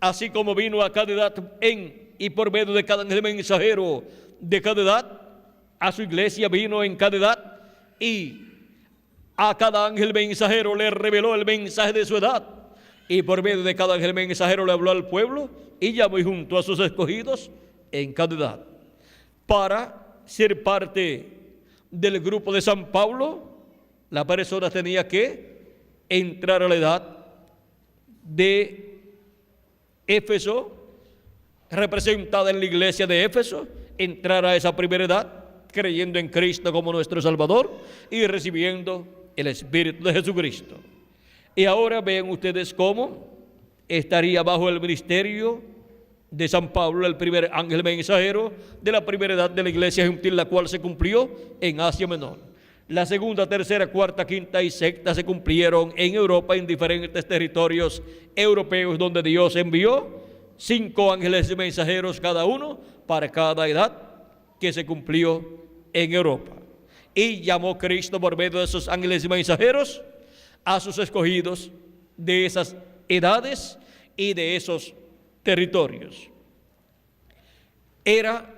así como vino a cada edad en y por medio de cada ángel mensajero de cada edad, a su iglesia vino en cada edad, y a cada ángel mensajero le reveló el mensaje de su edad, y por medio de cada ángel mensajero le habló al pueblo, y llamó junto a sus escogidos en cada edad. Para ser parte del grupo de San Pablo, la persona tenía que entrar a la edad de Éfeso, representada en la iglesia de Éfeso, entrar a esa primera edad, creyendo en Cristo como nuestro Salvador y recibiendo el Espíritu de Jesucristo. Y ahora ven ustedes cómo estaría bajo el ministerio de San Pablo, el primer ángel mensajero de la primera edad de la iglesia gentil, la cual se cumplió en Asia Menor. La segunda, tercera, cuarta, quinta y sexta se cumplieron en Europa, en diferentes territorios europeos, donde Dios envió 5 ángeles mensajeros cada uno para cada edad, que se cumplió en Europa. Y llamó Cristo por medio de esos ángeles mensajeros a sus escogidos de esas edades y de esos territorios. Era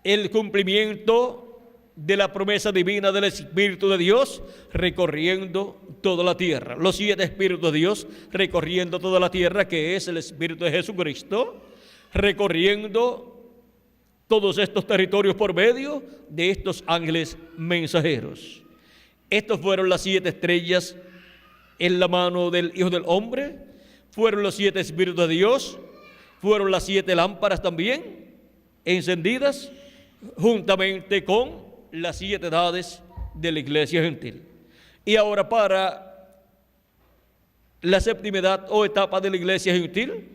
el cumplimiento de la promesa divina del Espíritu de Dios recorriendo toda la tierra. Los 7 Espíritus de Dios recorriendo toda la tierra, que es el Espíritu de Jesucristo, recorriendo todos estos territorios por medio de estos ángeles mensajeros. Estos fueron las 7 estrellas en la mano del Hijo del Hombre, fueron los 7 Espíritus de Dios, fueron las 7 lámparas también encendidas, juntamente con las 7 edades de la iglesia gentil. Y ahora, para la 7ª edad o etapa de la iglesia gentil,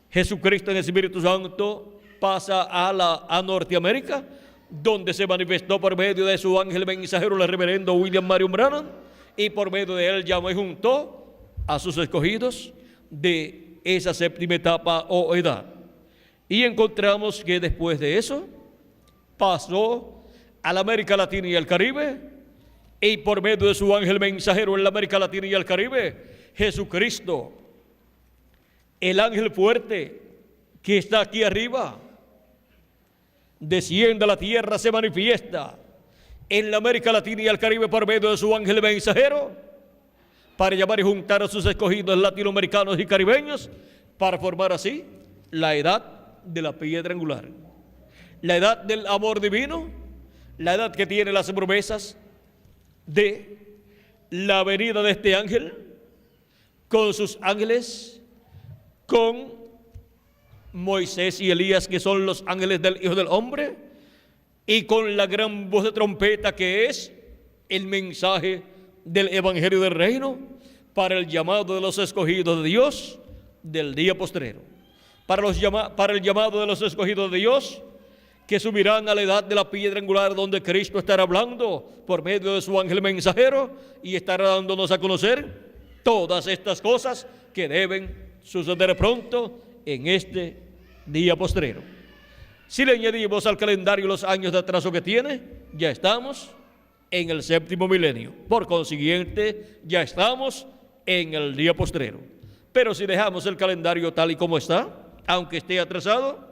Jesucristo en el Espíritu Santo pasa a Norteamérica donde se manifestó por medio de su ángel mensajero, el reverendo William Marion Branham, y por medio de él llamó y juntó a sus escogidos de esa séptima etapa o edad. Y encontramos que después de eso pasó a la América Latina y al Caribe, y por medio de su ángel mensajero en la América Latina y el Caribe, Jesucristo, el ángel fuerte que está aquí arriba, desciende a la tierra, se manifiesta en la América Latina y el Caribe por medio de su ángel mensajero, para llamar y juntar a sus escogidos latinoamericanos y caribeños, para formar así la edad de la piedra angular, la edad del amor divino, la edad que tiene las promesas de la venida de este ángel con sus ángeles, con Moisés y Elías, que son los ángeles del Hijo del Hombre, y con la gran voz de trompeta que es el mensaje del Evangelio del Reino para el llamado de los escogidos de Dios del día postrero, para el llamado de los escogidos de Dios que subirán a la edad de la piedra angular, donde Cristo estará hablando por medio de su ángel mensajero y estará dándonos a conocer todas estas cosas que deben suceder pronto en este día postrero. Si le añadimos al calendario los años de atraso que tiene, ya estamos en el séptimo milenio. Por consiguiente, ya estamos en el día postrero. Pero si dejamos el calendario tal y como está, aunque esté atrasado,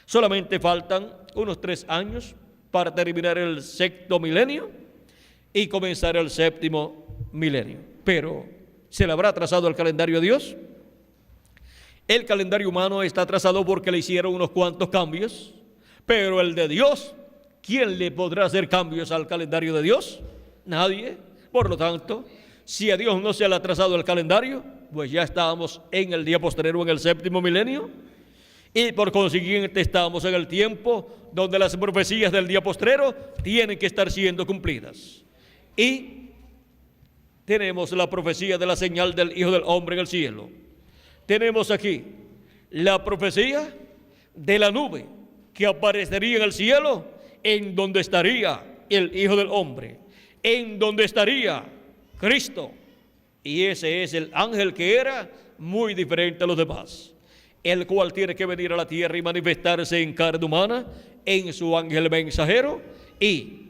solamente faltan unos 3 años para terminar el sexto milenio y comenzar el séptimo milenio. Pero, ¿se le habrá atrasado el calendario a Dios? El calendario humano está atrasado porque le hicieron unos cuantos cambios, pero el de Dios, ¿quién le podrá hacer cambios al calendario de Dios? Nadie. Por lo tanto, si a Dios no se le ha atrasado el calendario, pues ya estamos en el día postrero, en el séptimo milenio, y por consiguiente estamos en el tiempo donde las profecías del día postrero tienen que estar siendo cumplidas. Y tenemos la profecía de la señal del Hijo del Hombre en el cielo. Tenemos aquí la profecía de la nube que aparecería en el cielo, en donde estaría el Hijo del Hombre, en donde estaría Cristo. Y ese es el ángel que era muy diferente a los demás, el cual tiene que venir a la tierra y manifestarse en carne humana, en su ángel mensajero, y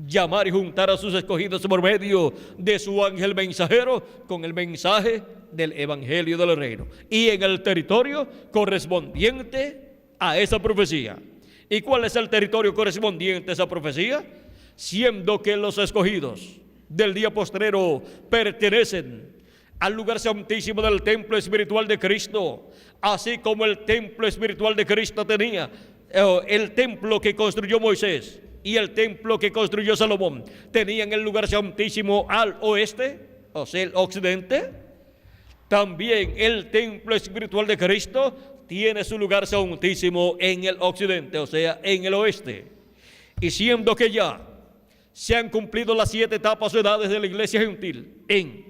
llamar y juntar a sus escogidos por medio de su ángel mensajero con el mensaje del Evangelio del Reino y en el territorio correspondiente a esa profecía. ¿Y cuál es el territorio correspondiente a esa profecía? Siendo que los escogidos del día postrero pertenecen al lugar santísimo del templo espiritual de Cristo, así como el templo espiritual de Cristo tenía el templo que construyó Moisés y el templo que construyó Salomón, tenían el lugar santísimo al oeste, o sea, el occidente. También el templo espiritual de Cristo tiene su lugar santísimo en el occidente, o sea, en el oeste. Y siendo que ya se han cumplido las 7 etapas o edades de la iglesia gentil en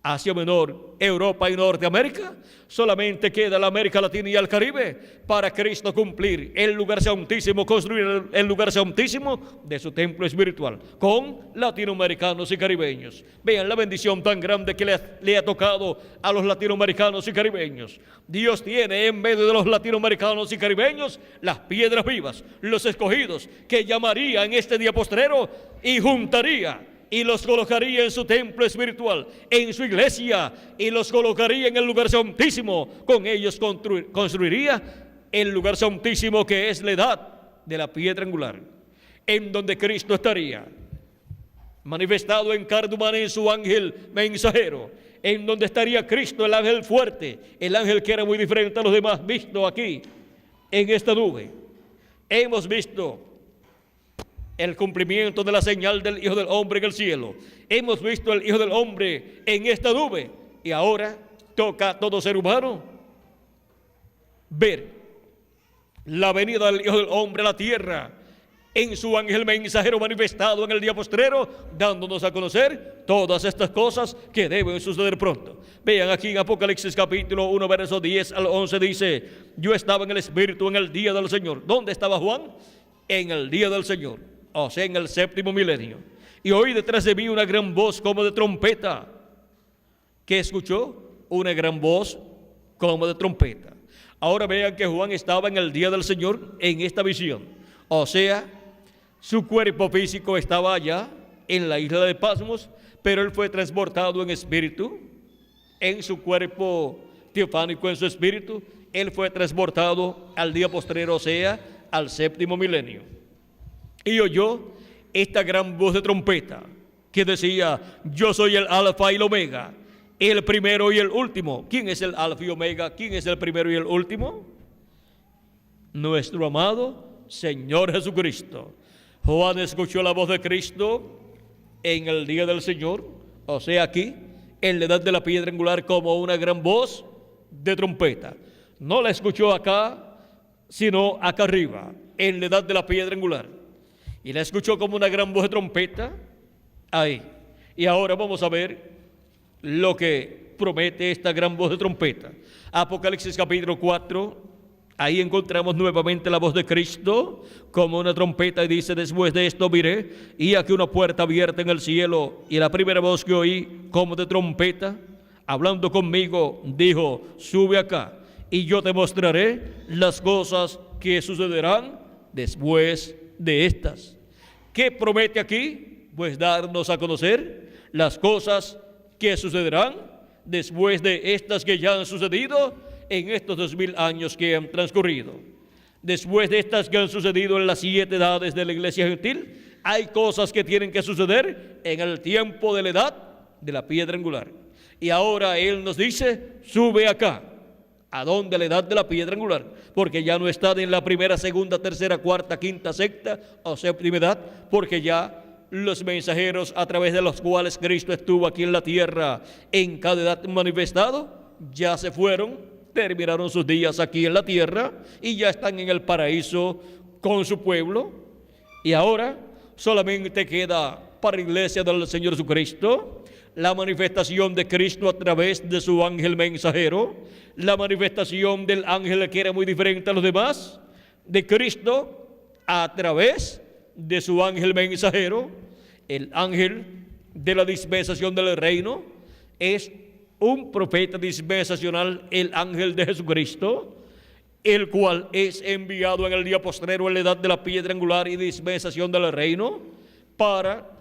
Asia Menor, Europa y Norteamérica, solamente queda la América Latina y el Caribe para Cristo cumplir el lugar santísimo, construir el lugar santísimo de su templo espiritual con latinoamericanos y caribeños. Vean la bendición tan grande que le ha tocado a los latinoamericanos y caribeños. Dios tiene en medio de los latinoamericanos y caribeños las piedras vivas, los escogidos que llamaría en este día postrero y juntaría y los colocaría en su templo espiritual, en su iglesia, y los colocaría en el lugar santísimo. Con ellos construiría el lugar santísimo, que es la edad de la piedra angular, en donde Cristo estaría manifestado en carne humana en su ángel mensajero, en donde estaría Cristo, el ángel fuerte, el ángel que era muy diferente a los demás, visto aquí en esta nube. Hemos visto el cumplimiento de la señal del Hijo del Hombre en el cielo. Hemos visto el Hijo del Hombre en esta nube, y ahora toca a todo ser humano ver la venida del Hijo del Hombre a la tierra en su ángel mensajero manifestado en el día postrero, dándonos a conocer todas estas cosas que deben suceder pronto. Vean aquí en Apocalipsis capítulo 1, versos 10 al 11, dice: yo estaba en el Espíritu en el día del Señor. ¿Dónde estaba Juan? en el día del Señor, o sea, en el séptimo milenio. Y oí detrás de mí una gran voz como de trompeta. ¿Qué escuchó? Una gran voz como de trompeta. Ahora vean que Juan estaba en el día del Señor en esta visión. O sea, su cuerpo físico estaba allá en la isla de Patmos, pero él fue transportado en espíritu, en su cuerpo teofánico, en su espíritu. Él fue transportado al día postrero, o sea, al séptimo milenio. Y oyó esta gran voz de trompeta que decía: yo soy el alfa y el omega, el primero y el último. ¿Quién es el alfa y omega? ¿Quién es el primero y el último? Nuestro amado Señor Jesucristo. Juan escuchó la voz de Cristo en el día del Señor, o sea, aquí, en la edad de la piedra angular, como una gran voz de trompeta. No la escuchó acá, sino acá arriba, en la edad de la piedra angular. Y la escuchó como una gran voz de trompeta ahí. Y ahora vamos a ver lo que promete esta gran voz de trompeta. Apocalipsis capítulo 4, ahí encontramos nuevamente la voz de Cristo como una trompeta y dice: después de esto miré y aquí una puerta abierta en el cielo, y la primera voz que oí como de trompeta hablando conmigo dijo: sube acá y yo te mostraré las cosas que sucederán después de estas. ¿Qué promete aquí? Pues darnos a conocer las cosas que sucederán después de estas que ya han sucedido en estos 2000 años que han transcurrido. Después de estas que han sucedido en las 7 edades de la iglesia gentil, hay cosas que tienen que suceder en el tiempo de la edad de la piedra angular. Y ahora Él nos dice: sube acá. ¿A dónde? La edad de la piedra angular, porque ya no está en la primera, segunda, tercera, cuarta, quinta, sexta o séptima edad, porque ya los mensajeros a través de los cuales Cristo estuvo aquí en la tierra en cada edad manifestado, ya se fueron, terminaron sus días aquí en la tierra y ya están en el paraíso con su pueblo. Y ahora solamente queda para la iglesia del Señor Jesucristo la manifestación de Cristo a través de su ángel mensajero, la manifestación del ángel que era muy diferente a los demás, de Cristo a través de su ángel mensajero. El ángel de la dispensación del reino es un profeta dispensacional, el ángel de Jesucristo, el cual es enviado en el día postrero en la edad de la piedra angular y dispensación del reino para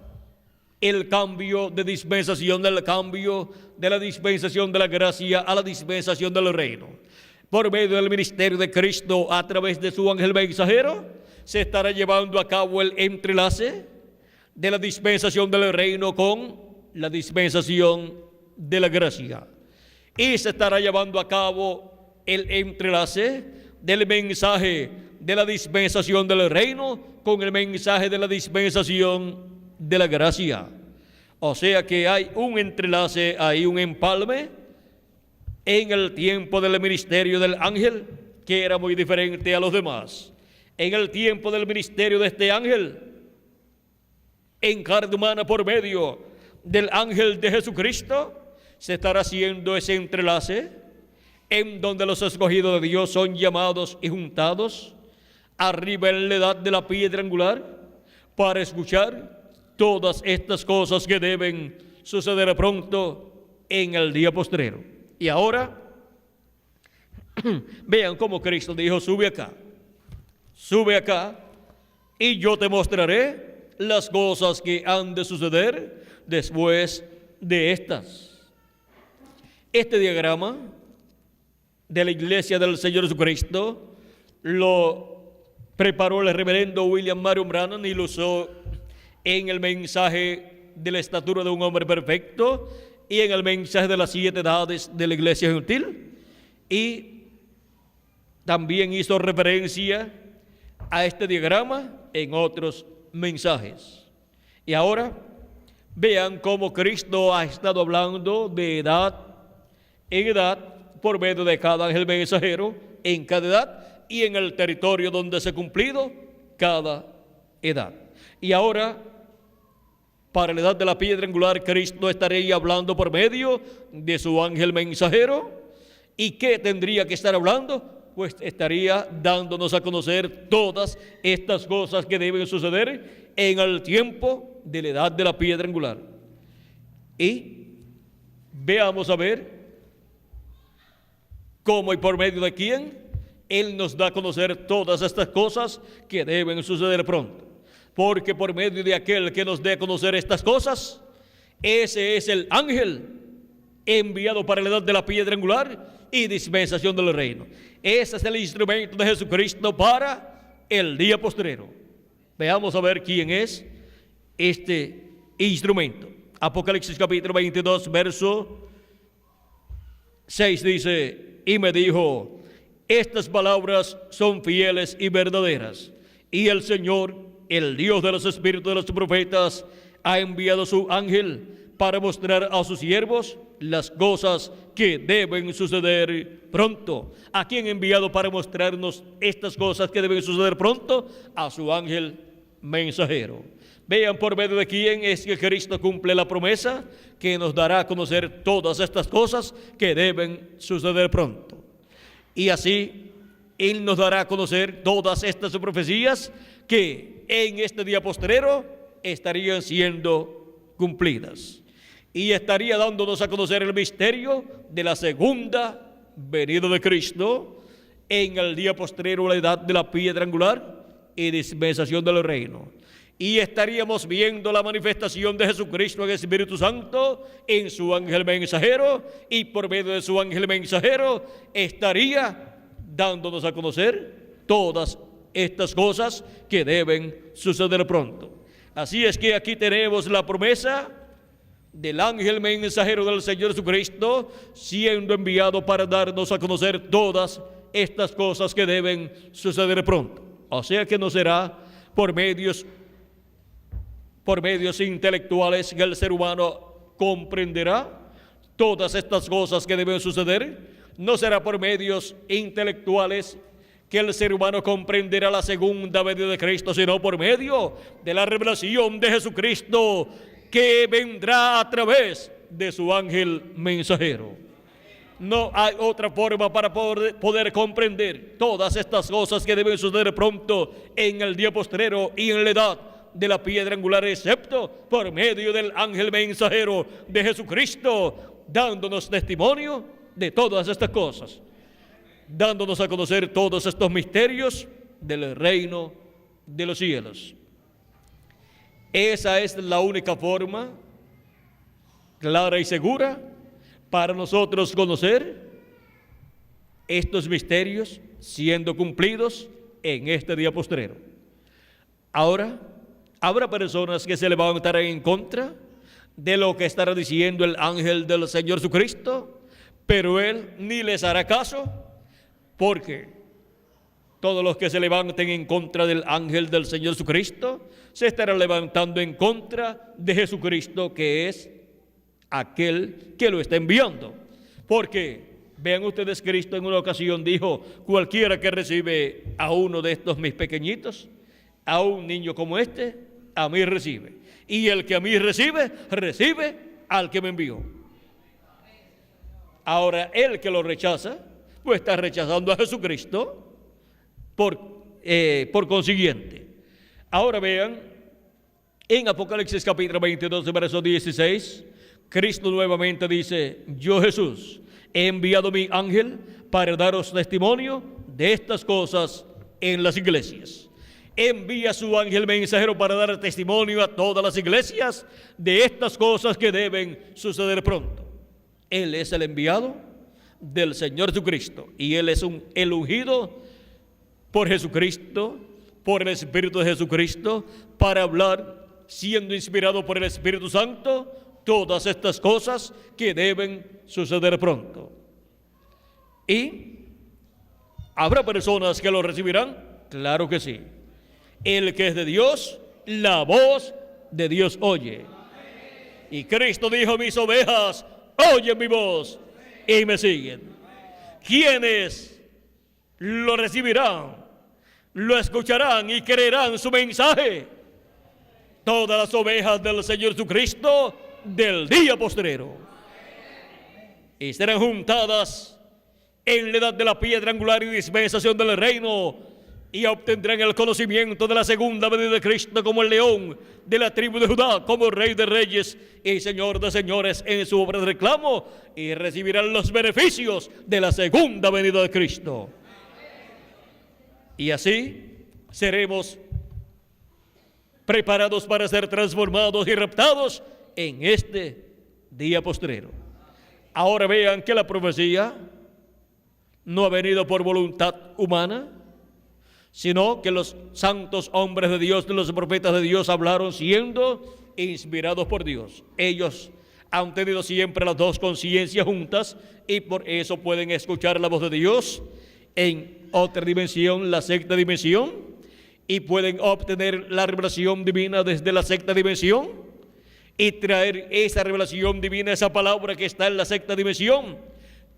el cambio de dispensación, del cambio de la dispensación de la gracia a la dispensación del reino. Por medio del ministerio de Cristo a través de su ángel mensajero se estará llevando a cabo el entrelace de la dispensación del reino con la dispensación de la gracia. Y se estará llevando a cabo el entrelace del mensaje de la dispensación del reino con el mensaje de la dispensación de la gracia. O sea que hay un entrelace, hay un empalme en el tiempo del ministerio del ángel, que era muy diferente a los demás. En el tiempo del ministerio de este ángel, en carne humana por medio del ángel de Jesucristo, se estará haciendo ese entrelace en donde los escogidos de Dios son llamados y juntados arriba en la edad de la piedra angular para escuchar todas estas cosas que deben suceder pronto en el día postrero. Y ahora vean cómo Cristo dijo: sube acá y yo te mostraré las cosas que han de suceder después de estas. Este diagrama de la iglesia del Señor Jesucristo lo preparó el reverendo William Marion Branham y lo usó en el mensaje de la estatura de un hombre perfecto y en el mensaje de las 7 edades de la iglesia gentil, y también hizo referencia a este diagrama en otros mensajes. Y ahora vean cómo Cristo ha estado hablando de edad en edad por medio de cada ángel mensajero en cada edad y en el territorio donde se ha cumplido cada edad. Y ahora, para la edad de la piedra angular, Cristo estaría hablando por medio de su ángel mensajero. ¿Y qué tendría que estar hablando? pues estaría dándonos a conocer todas estas cosas que deben suceder en el tiempo de la edad de la piedra angular. Y veamos a ver cómo y por medio de quién Él nos da a conocer todas estas cosas que deben suceder pronto. Porque por medio de aquel que nos dé a conocer estas cosas, ese es el ángel enviado para la edad de la piedra angular y dispensación del reino. Ese es el instrumento de Jesucristo para el día postrero. Veamos a ver quién es este instrumento. Apocalipsis capítulo 22, verso 6 dice: y me dijo, estas palabras son fieles y verdaderas, y el Señor, el Dios de los espíritus de los profetas, ha enviado su ángel para mostrar a sus siervos las cosas que deben suceder pronto. ¿A quién ha enviado para mostrarnos estas cosas que deben suceder pronto? A su ángel mensajero. Vean por medio de quién es que Cristo cumple la promesa que nos dará a conocer todas estas cosas que deben suceder pronto. Y así Él nos dará a conocer todas estas profecías que en este día postrero estarían siendo cumplidas. Y estaría dándonos a conocer el misterio de la segunda venida de Cristo en el día postrero, la edad de la piedra angular y dispensación del reino. Y estaríamos viendo la manifestación de Jesucristo en el Espíritu Santo en su ángel mensajero, y por medio de su ángel mensajero estaría dándonos a conocer todas estas cosas que deben suceder pronto. Así es que aquí tenemos la promesa del ángel mensajero del Señor Jesucristo siendo enviado para darnos a conocer todas estas cosas que deben suceder pronto. O sea que no será por medios intelectuales que el ser humano comprenderá todas estas cosas que deben suceder. No será por medios intelectuales que el ser humano comprenderá la segunda venida de Cristo, sino por medio de la revelación de Jesucristo que vendrá a través de su ángel mensajero. No hay otra forma para poder comprender todas estas cosas que deben suceder pronto en el día postrero y en la edad de la piedra angular, excepto por medio del ángel mensajero de Jesucristo, dándonos testimonio de todas estas cosas, dándonos a conocer todos estos misterios del reino de los cielos. Esa es la única forma clara y segura para nosotros conocer estos misterios siendo cumplidos en este día postrero. Ahora, habrá personas que se levantarán en contra de lo que estará diciendo el ángel del Señor Jesucristo, pero Él ni les hará caso, porque todos los que se levanten en contra del ángel del Señor Jesucristo se estarán levantando en contra de Jesucristo, que es aquel que lo está enviando. Porque, vean ustedes, Cristo en una ocasión dijo: cualquiera que recibe a uno de estos mis pequeñitos, a un niño como este, a mí recibe. Y el que a mí recibe, recibe al que me envió. Ahora, el que lo rechaza, pues está rechazando a Jesucristo por consiguiente. Ahora vean, en Apocalipsis capítulo 22, verso 16, Cristo nuevamente dice: yo, Jesús, he enviado mi ángel para daros testimonio de estas cosas en las iglesias. Envía su ángel mensajero para dar testimonio a todas las iglesias de estas cosas que deben suceder pronto. Él es el enviado del Señor Jesucristo, y Él es el ungido por Jesucristo, por el Espíritu de Jesucristo, para hablar, siendo inspirado por el Espíritu Santo, todas estas cosas que deben suceder pronto. ¿Y habrá personas que lo recibirán? Claro que sí. El que es de Dios, la voz de Dios oye. Y Cristo dijo: mis ovejas oyen mi voz y me siguen. ¿Quiénes lo recibirán? Lo escucharán y creerán su mensaje. Todas las ovejas del Señor Jesucristo del día postrero. Y serán juntadas en la edad de la piedra angular y dispensación del reino, y obtendrán el conocimiento de la segunda venida de Cristo como el león de la tribu de Judá, como Rey de reyes y Señor de señores en su obra de reclamo, y recibirán los beneficios de la segunda venida de Cristo. Y así seremos preparados para ser transformados y raptados en este día postrero. Ahora vean que la profecía no ha venido por voluntad humana, sino que los santos hombres de Dios, los profetas de Dios, hablaron siendo inspirados por Dios. Ellos han tenido siempre las dos conciencias juntas y por eso pueden escuchar la voz de Dios en otra dimensión, la sexta dimensión, y pueden obtener la revelación divina desde la sexta dimensión y traer esa revelación divina, esa palabra que está en la sexta dimensión,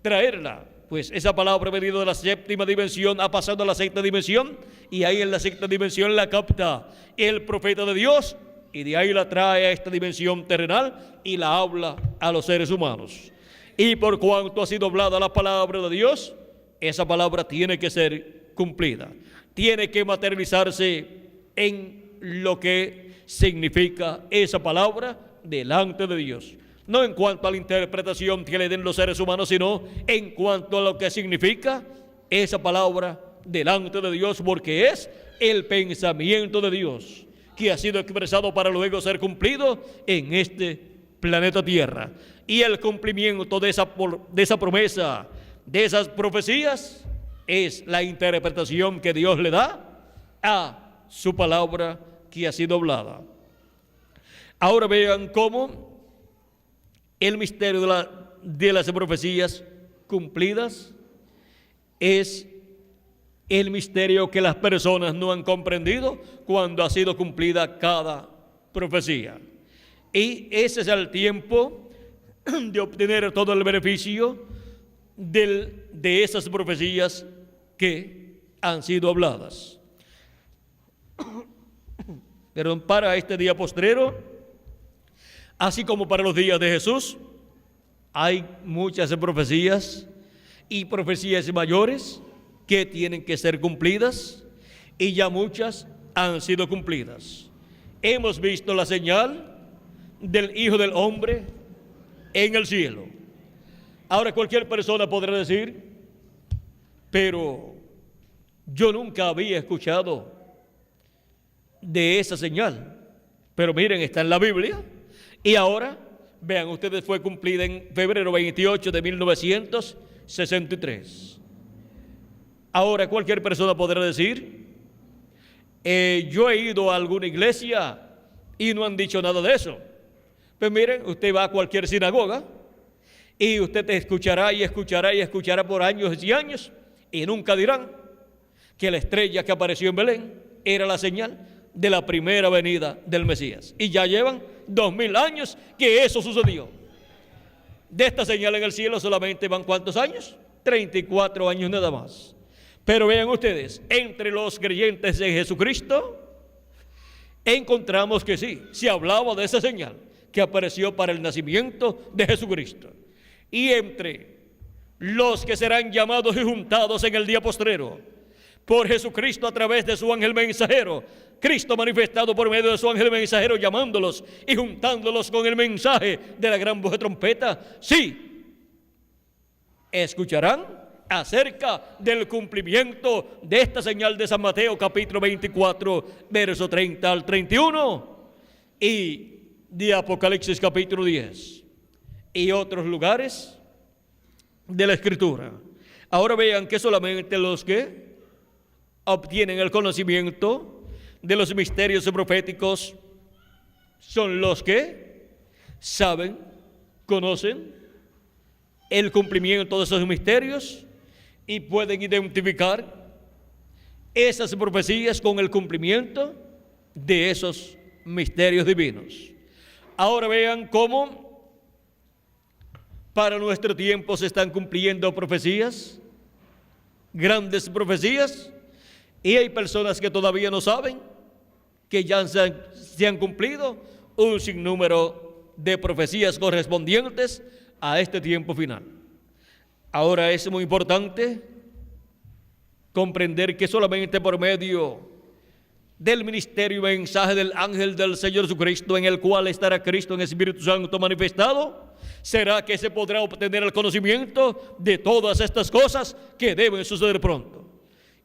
traerla. Pues esa palabra ha venido de la séptima dimensión, ha pasado a la sexta dimensión, y ahí en la sexta dimensión la capta el profeta de Dios, y de ahí la trae a esta dimensión terrenal y la habla a los seres humanos. Y por cuanto ha sido hablada la palabra de Dios, esa palabra tiene que ser cumplida, tiene que materializarse en lo que significa esa palabra delante de Dios. No en cuanto a la interpretación que le den los seres humanos, sino en cuanto a lo que significa esa palabra delante de Dios, porque es el pensamiento de Dios que ha sido expresado para luego ser cumplido en este planeta Tierra. Y el cumplimiento de esa promesa, de esas profecías, es la interpretación que Dios le da a su palabra que ha sido hablada. Ahora vean cómo el misterio de las profecías cumplidas es el misterio que las personas no han comprendido cuando ha sido cumplida cada profecía. Y ese es el tiempo de obtener todo el beneficio de esas profecías que han sido habladas. Pero para este día postrero, así como para los días de Jesús, hay muchas profecías y profecías mayores que tienen que ser cumplidas, y ya muchas han sido cumplidas. Hemos visto la señal del Hijo del Hombre en el cielo. Ahora cualquier persona podrá decir, pero yo nunca había escuchado de esa señal. Pero miren, está en la Biblia. Y ahora, vean ustedes, fue cumplida en febrero 28 de 1963. Ahora cualquier persona podrá decir, yo he ido a alguna iglesia y no han dicho nada de eso. Pues miren, usted va a cualquier sinagoga y usted te escuchará y escuchará y escuchará por años y años, y nunca dirán que la estrella que apareció en Belén era la señal de la primera venida del Mesías. Y ya llevan 2000 años que eso sucedió. De esta señal en el cielo solamente van ¿cuántos años? 34 años nada más. Pero vean ustedes, entre los creyentes en Jesucristo encontramos que sí, se hablaba de esa señal que apareció para el nacimiento de Jesucristo. Y entre los que serán llamados y juntados en el día postrero por Jesucristo a través de su ángel mensajero, Cristo manifestado por medio de su ángel mensajero, llamándolos y juntándolos con el mensaje de la gran voz de trompeta, sí, escucharán acerca del cumplimiento de esta señal de San Mateo, capítulo 24, verso 30 al 31, y de Apocalipsis, capítulo 10, y otros lugares de la Escritura. Ahora vean que solamente los que obtienen el conocimiento de los misterios proféticos son los que saben, conocen el cumplimiento de esos misterios y pueden identificar esas profecías con el cumplimiento de esos misterios divinos. Ahora vean cómo para nuestro tiempo se están cumpliendo profecías, grandes profecías, y hay personas que todavía no saben que ya se han cumplido un sinnúmero de profecías correspondientes a este tiempo final. Ahora es muy importante comprender que solamente por medio del ministerio y mensaje del ángel del Señor Jesucristo, en el cual estará Cristo en Espíritu Santo manifestado, será que se podrá obtener el conocimiento de todas estas cosas que deben suceder pronto.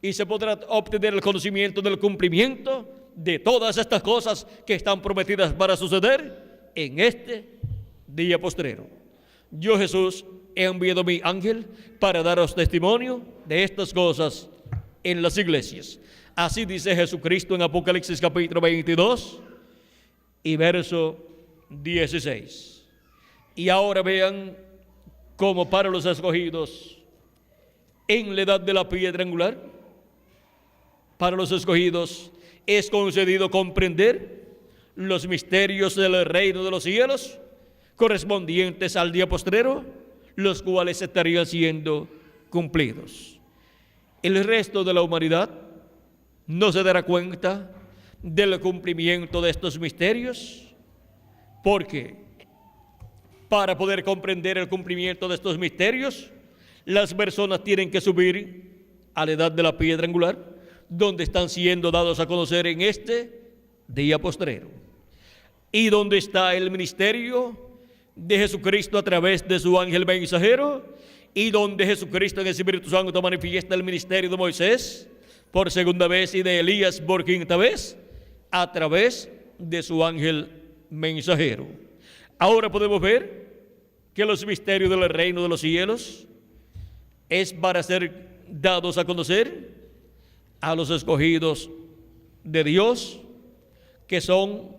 Y se podrá obtener el conocimiento del cumplimiento de todas estas cosas que están prometidas para suceder en este día postrero. Yo, Jesús, he enviado mi ángel para daros testimonio de estas cosas en las iglesias. Así dice Jesucristo en Apocalipsis capítulo 22 y verso 16. Y ahora vean cómo para los escogidos en la edad de la piedra angular, para los escogidos es concedido comprender los misterios del reino de los cielos correspondientes al día postrero, los cuales estarían siendo cumplidos. El resto de la humanidad no se dará cuenta del cumplimiento de estos misterios, porque para poder comprender el cumplimiento de estos misterios, las personas tienen que subir a la edad de la piedra angular, donde están siendo dados a conocer en este día postrero, y donde está el ministerio de Jesucristo a través de su ángel mensajero, y donde Jesucristo en el Espíritu Santo manifiesta el ministerio de Moisés por segunda vez y de Elías por quinta vez a través de su ángel mensajero. Ahora podemos ver que los misterios del reino de los cielos es para ser dados a conocer a los escogidos de Dios, que son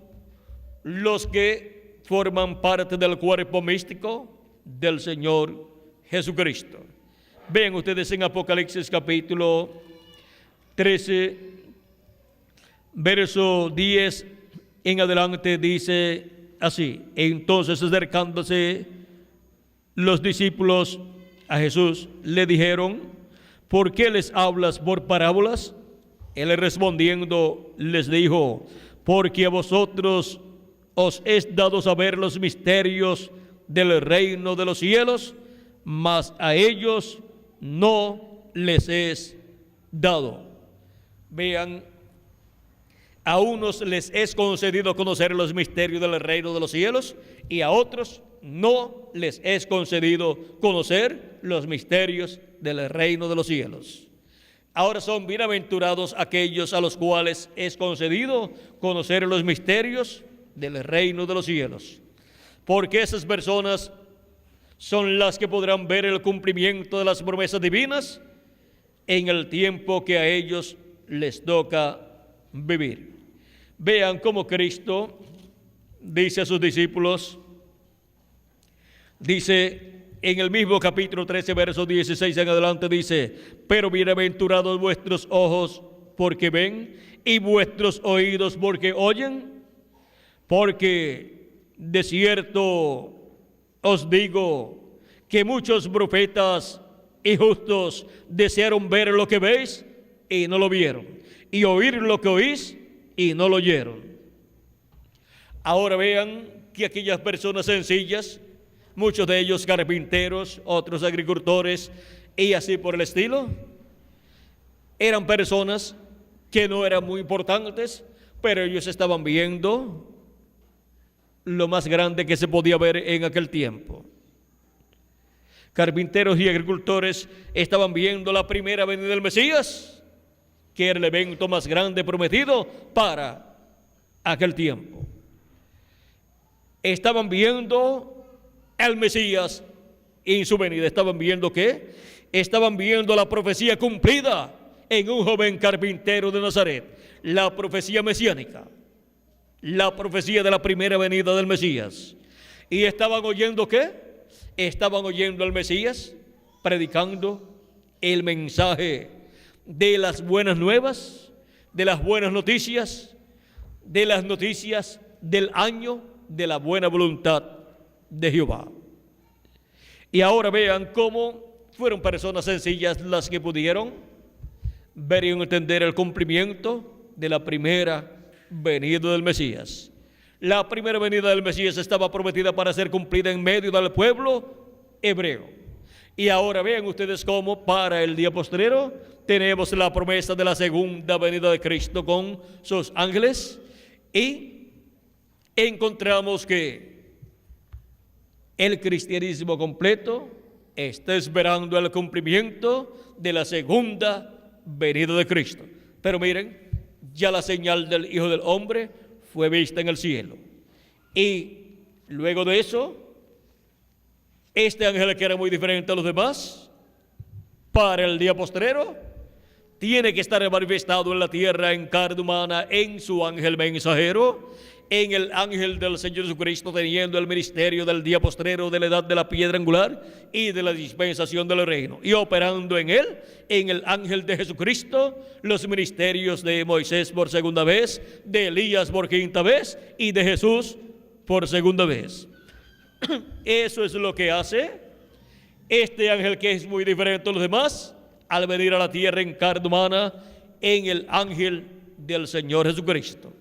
los que forman parte del cuerpo místico del Señor Jesucristo. Vean ustedes en Apocalipsis capítulo 13, verso 10 en adelante, dice así: entonces acercándose los discípulos a Jesús, le dijeron: ¿por qué les hablas por parábolas? Él respondiendo les dijo: porque a vosotros os es dado saber los misterios del reino de los cielos, mas a ellos no les es dado. Vean, a unos les es concedido conocer los misterios del reino de los cielos, y a otros no les es concedido conocer los misterios del reino de los cielos. Ahora son bienaventurados aquellos a los cuales es concedido conocer los misterios del reino de los cielos, porque esas personas son las que podrán ver el cumplimiento de las promesas divinas en el tiempo que a ellos les toca vivir. Vean cómo Cristo dice a sus discípulos, dice en el mismo capítulo 13, verso 16 en adelante, dice: pero bienaventurados vuestros ojos porque ven y vuestros oídos porque oyen, porque de cierto os digo que muchos profetas y justos desearon ver lo que veis y no lo vieron, y oír lo que oís y no lo oyeron. Ahora vean que aquellas personas sencillas, muchos de ellos carpinteros, otros agricultores y así por el estilo, eran personas que no eran muy importantes, pero ellos estaban viendo lo más grande que se podía ver en aquel tiempo. Carpinteros y agricultores estaban viendo la primera venida del Mesías, que era el evento más grande prometido para aquel tiempo. Estaban viendo el Mesías en su venida. ¿Estaban viendo qué? Estaban viendo la profecía cumplida en un joven carpintero de Nazaret, la profecía mesiánica, la profecía de la primera venida del Mesías. ¿Y estaban oyendo qué? Estaban oyendo al Mesías predicando el mensaje de las buenas nuevas, de las buenas noticias, de las noticias del año de la buena voluntad de Jehová. Y ahora vean cómo fueron personas sencillas las que pudieron ver y entender el cumplimiento de la primera venida del Mesías. La primera venida del Mesías estaba prometida para ser cumplida en medio del pueblo hebreo. Y ahora vean ustedes cómo para el día postrero tenemos la promesa de la segunda venida de Cristo con sus ángeles, y encontramos que el cristianismo completo está esperando el cumplimiento de la segunda venida de Cristo. Pero miren, ya la señal del Hijo del Hombre fue vista en el cielo. Y luego de eso, este ángel, que era muy diferente a los demás, para el día postrero, tiene que estar manifestado en la tierra en carne humana, en su ángel mensajero, en el ángel del Señor Jesucristo, teniendo el ministerio del día postrero, de la edad de la piedra angular y de la dispensación del reino, y operando en él, en el ángel de Jesucristo, los ministerios de Moisés por segunda vez, de Elías por quinta vez y de Jesús por segunda vez. Eso es lo que hace este ángel, que es muy diferente a los demás, al venir a la tierra en carne humana, en el ángel del Señor Jesucristo.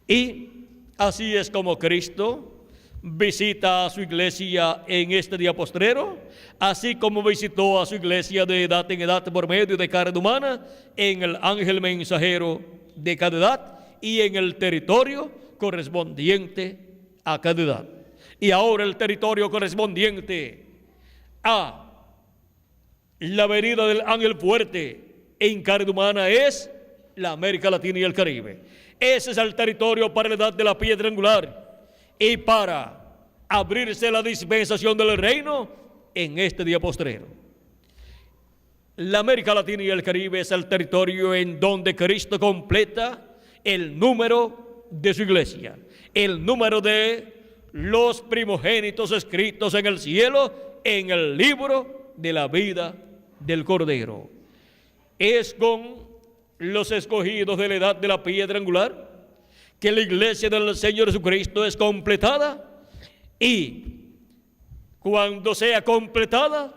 Y así es como Cristo visita a su iglesia en este día postrero, así como visitó a su iglesia de edad en edad por medio de carne humana, en el ángel mensajero de cada edad y en el territorio correspondiente a cada edad. Y ahora el territorio correspondiente a la venida del ángel fuerte en carne humana es la América Latina y el Caribe. Ese es el territorio para la edad de la piedra angular y para abrirse la dispensación del reino en este día postrero. La América Latina y el Caribe es el territorio en donde Cristo completa el número de su iglesia, el número de los primogénitos escritos en el cielo, en el libro de la vida del Cordero. Es con los escogidos de la edad de la piedra angular que la iglesia del Señor Jesucristo es completada, y cuando sea completada,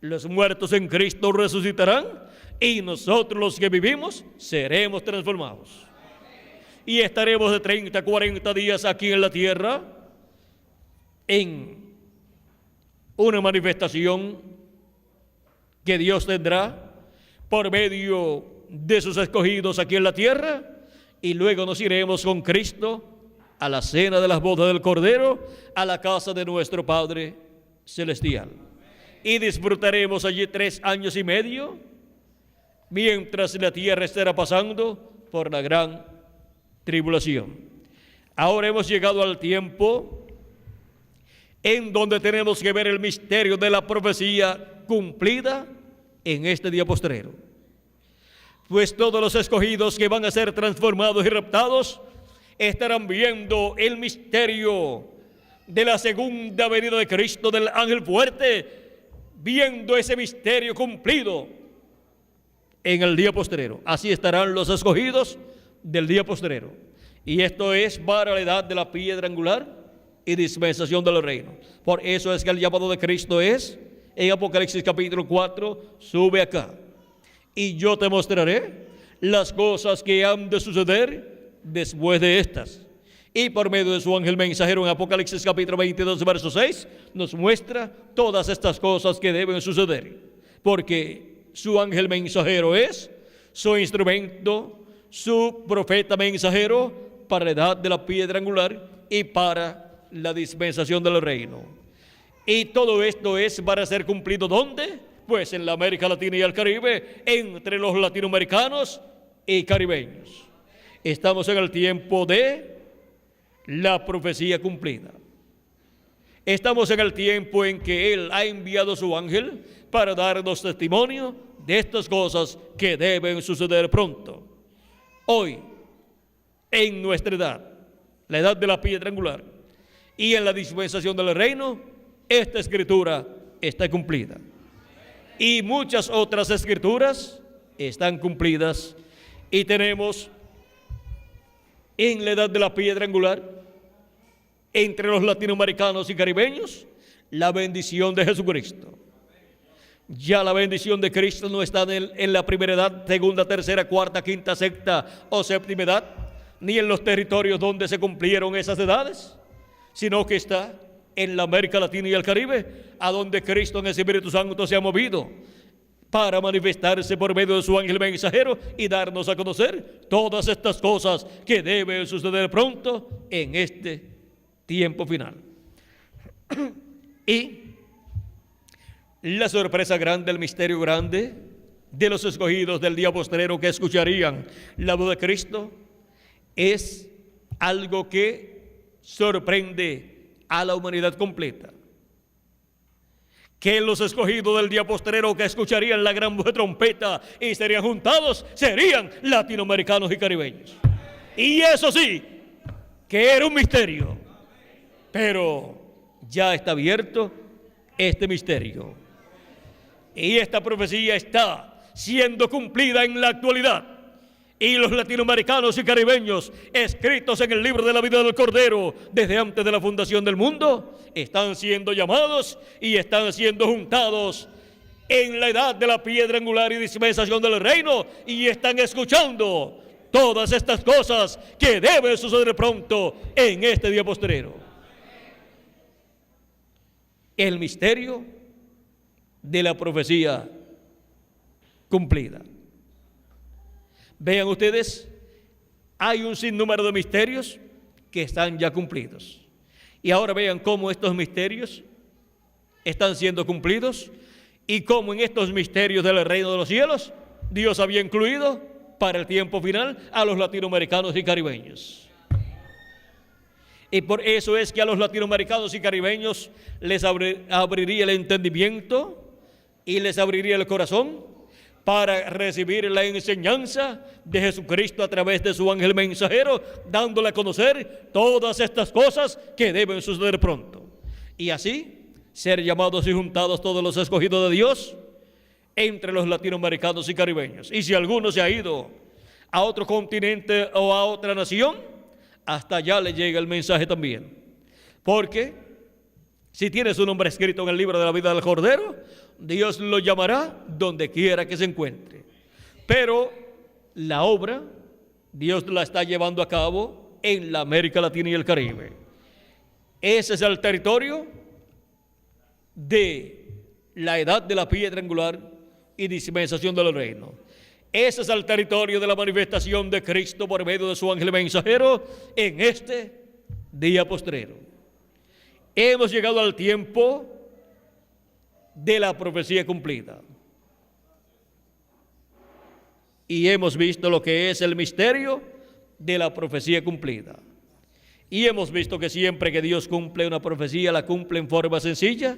los muertos en Cristo resucitarán y nosotros, los que vivimos, seremos transformados. Y estaremos de 30 a 40 días aquí en la tierra en una manifestación que Dios tendrá por medio de sus escogidos aquí en la tierra, y luego nos iremos con Cristo a la cena de las bodas del Cordero, a la casa de nuestro Padre Celestial. Y disfrutaremos allí 3 años y medio, mientras la tierra estará pasando por la gran tribulación. Ahora hemos llegado al tiempo en donde tenemos que ver el misterio de la profecía cumplida en este día postrero. Pues todos los escogidos que van a ser transformados y raptados estarán viendo el misterio de la segunda venida de Cristo, del ángel fuerte, viendo ese misterio cumplido en el día postrero. Así estarán los escogidos del día postrero. Y esto es para la edad de la piedra angular y dispensación del reino. Por eso es que el llamado de Cristo es, en Apocalipsis capítulo 4, sube acá y yo te mostraré las cosas que han de suceder después de estas. Y por medio de su ángel mensajero en Apocalipsis capítulo 22, verso 6, nos muestra todas estas cosas que deben suceder. Porque su ángel mensajero es su instrumento, su profeta mensajero para la edad de la piedra angular y para la dispensación del reino. Y todo esto es para ser cumplido, ¿dónde? Pues en la América Latina y el Caribe, entre los latinoamericanos y caribeños. Estamos en el tiempo de la profecía cumplida. Estamos en el tiempo en que Él ha enviado su ángel para darnos testimonio de estas cosas que deben suceder pronto. Hoy, en nuestra edad, la edad de la piedra angular, y en la dispensación del reino, esta escritura está cumplida. Y muchas otras escrituras están cumplidas, y tenemos en la edad de la piedra angular, entre los latinoamericanos y caribeños, la bendición de Jesucristo. Ya la bendición de Cristo no está en la primera edad, segunda, tercera, cuarta, quinta, sexta o séptima edad, ni en los territorios donde se cumplieron esas edades, sino que está en la América Latina y el Caribe, a donde Cristo en el Espíritu Santo se ha movido para manifestarse por medio de su ángel mensajero y darnos a conocer todas estas cosas que deben suceder pronto en este tiempo final. Y la sorpresa grande, el misterio grande de los escogidos del día postrero que escucharían la voz de Cristo es algo que sorprende a la humanidad completa. Que los escogidos del día postrero que escucharían la gran voz de trompeta y serían juntados, serían latinoamericanos y caribeños. Y eso sí, que era un misterio, pero ya está abierto este misterio. Y esta profecía está siendo cumplida en la actualidad. Y los latinoamericanos y caribeños, escritos en el libro de la vida del Cordero desde antes de la fundación del mundo, están siendo llamados y están siendo juntados en la edad de la piedra angular y dispensación del reino, y están escuchando todas estas cosas que deben suceder pronto en este día postrero. El misterio de la profecía cumplida. Vean ustedes, hay un sinnúmero de misterios que están ya cumplidos. Y ahora vean cómo estos misterios están siendo cumplidos y cómo en estos misterios del reino de los cielos Dios había incluido para el tiempo final a los latinoamericanos y caribeños. Y por eso es que a los latinoamericanos y caribeños les abriría el entendimiento y les abriría el corazón para recibir la enseñanza de Jesucristo a través de su ángel mensajero, dándole a conocer todas estas cosas que deben suceder pronto. Y así ser llamados y juntados todos los escogidos de Dios entre los latinoamericanos y caribeños. Y si alguno se ha ido a otro continente o a otra nación, hasta allá le llega el mensaje también. Porque si tiene su nombre escrito en el libro de la vida del Cordero, Dios lo llamará donde quiera que se encuentre. Pero la obra, Dios la está llevando a cabo en la América Latina y el Caribe. Ese es el territorio de la edad de la piedra angular y dispensación del reino. Ese es el territorio de la manifestación de Cristo por medio de su ángel mensajero en este día postrero. Hemos llegado al tiempo de la profecía cumplida. Y hemos visto lo que es el misterio de la profecía cumplida. Y hemos visto que siempre que Dios cumple una profecía, la cumple en forma sencilla,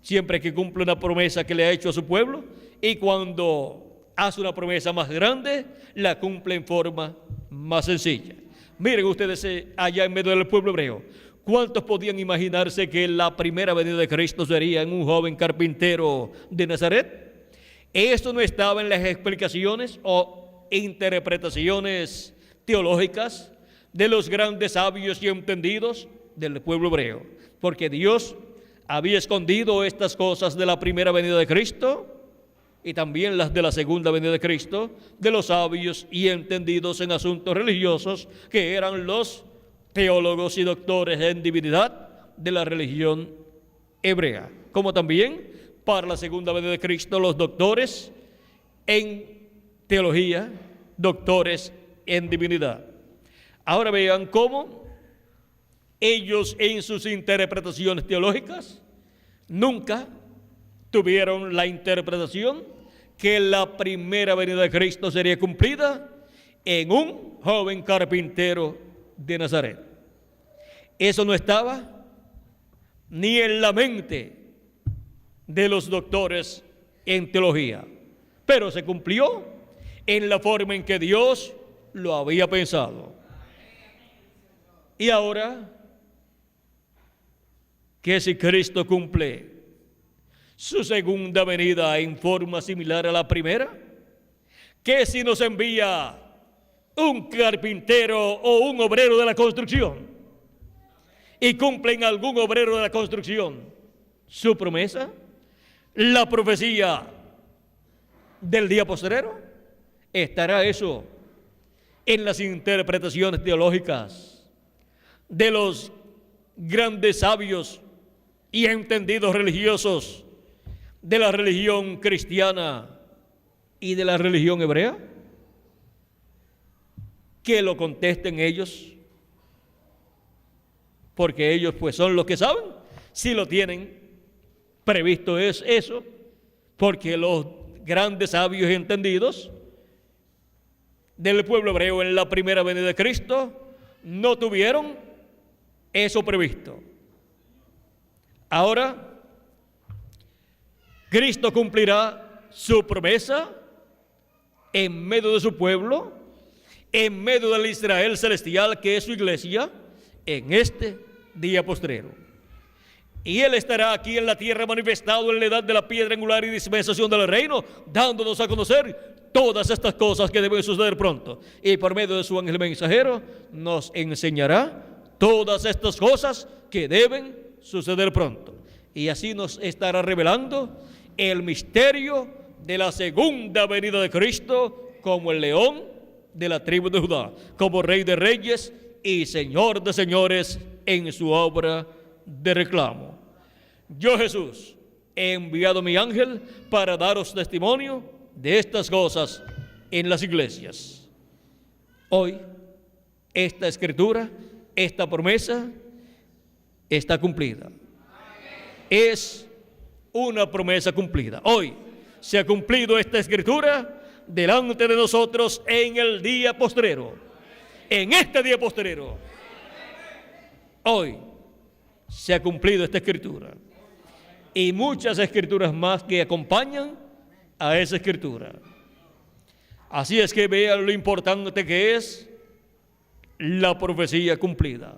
siempre que cumple una promesa que le ha hecho a su pueblo, y cuando hace una promesa más grande, la cumple en forma más sencilla. Miren ustedes allá en medio del pueblo hebreo, ¿cuántos podían imaginarse que la primera venida de Cristo sería en un joven carpintero de Nazaret? Esto no estaba en las explicaciones o interpretaciones teológicas de los grandes sabios y entendidos del pueblo hebreo, porque Dios había escondido estas cosas de la primera venida de Cristo y también las de la segunda venida de Cristo de los sabios y entendidos en asuntos religiosos, que eran los teólogos y doctores en divinidad de la religión hebrea, como también para la segunda venida de Cristo los doctores en teología, doctores en divinidad. Ahora vean cómo ellos en sus interpretaciones teológicas nunca tuvieron la interpretación que la primera venida de Cristo sería cumplida en un joven carpintero de Nazaret. Eso no estaba ni en la mente de los doctores en teología, pero se cumplió en la forma en que Dios lo había pensado. Y ahora, que si Cristo cumple su segunda venida en forma similar a la primera, que si nos envía un carpintero o un obrero de la construcción y cumple en algún obrero de la construcción su promesa, la profecía del día postrero, estará eso en las interpretaciones teológicas de los grandes sabios y entendidos religiosos de la religión cristiana y de la religión hebrea? Que lo contesten ellos, porque ellos pues son los que saben si lo tienen previsto es eso, porque los grandes sabios y entendidos del pueblo hebreo en la primera venida de Cristo no tuvieron eso previsto. Ahora, Cristo cumplirá su promesa en medio de su pueblo, en medio del Israel celestial que es su iglesia, en este día postrero. Y Él estará aquí en la tierra manifestado en la edad de la piedra angular y dispensación del reino, dándonos a conocer todas estas cosas que deben suceder pronto. Y por medio de su ángel mensajero nos enseñará todas estas cosas que deben suceder pronto. Y así nos estará revelando el misterio de la segunda venida de Cristo como el león de la tribu de Judá, como Rey de reyes y Señor de señores en su obra de reclamo. Yo, Jesús, he enviado mi ángel para daros testimonio de estas cosas en las iglesias. Hoy, esta escritura, esta promesa está cumplida. Es una promesa cumplida. Hoy se ha cumplido esta escritura delante de nosotros en el día postrero. En este día postrero. Hoy se ha cumplido esta escritura. Y muchas escrituras más que acompañan a esa escritura. Así es que vean lo importante que es la profecía cumplida.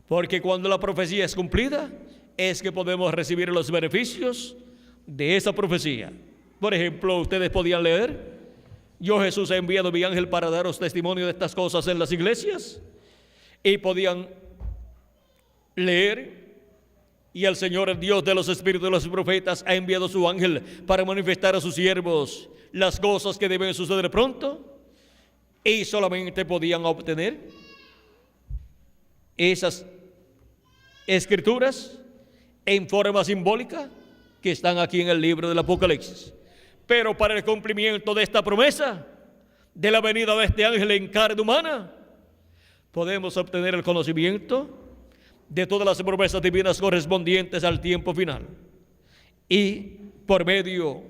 Porque cuando la profecía es cumplida, es que podemos recibir los beneficios de esa profecía. Por ejemplo, ustedes podían leer: yo, Jesús, he enviado mi ángel para daros testimonio de estas cosas en las iglesias. Y podían leer: y el Señor, el Dios de los espíritus de los profetas, ha enviado su ángel para manifestar a sus siervos las cosas que deben suceder pronto. Y solamente podían obtener esas escrituras en forma simbólica que están aquí en el libro del Apocalipsis. Pero para el cumplimiento de esta promesa de la venida de este ángel en carne humana, podemos obtener el conocimiento de todas las promesas divinas correspondientes al tiempo final. Y por medio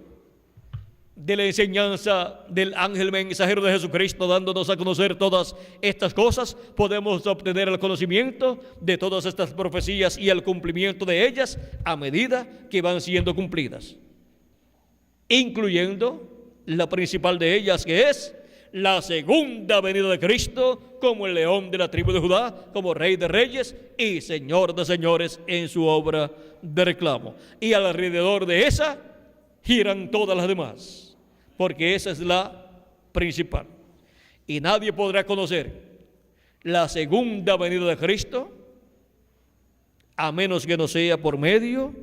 de la enseñanza del ángel mensajero de Jesucristo, dándonos a conocer todas estas cosas, podemos obtener el conocimiento de todas estas profecías y el cumplimiento de ellas a medida que van siendo cumplidas, incluyendo la principal de ellas, que es la segunda venida de Cristo como el león de la tribu de Judá, como Rey de reyes y Señor de señores en su obra de reclamo. Y alrededor de esa giran todas las demás, porque esa es la principal. Y nadie podrá conocer la segunda venida de Cristo a menos que no sea por medio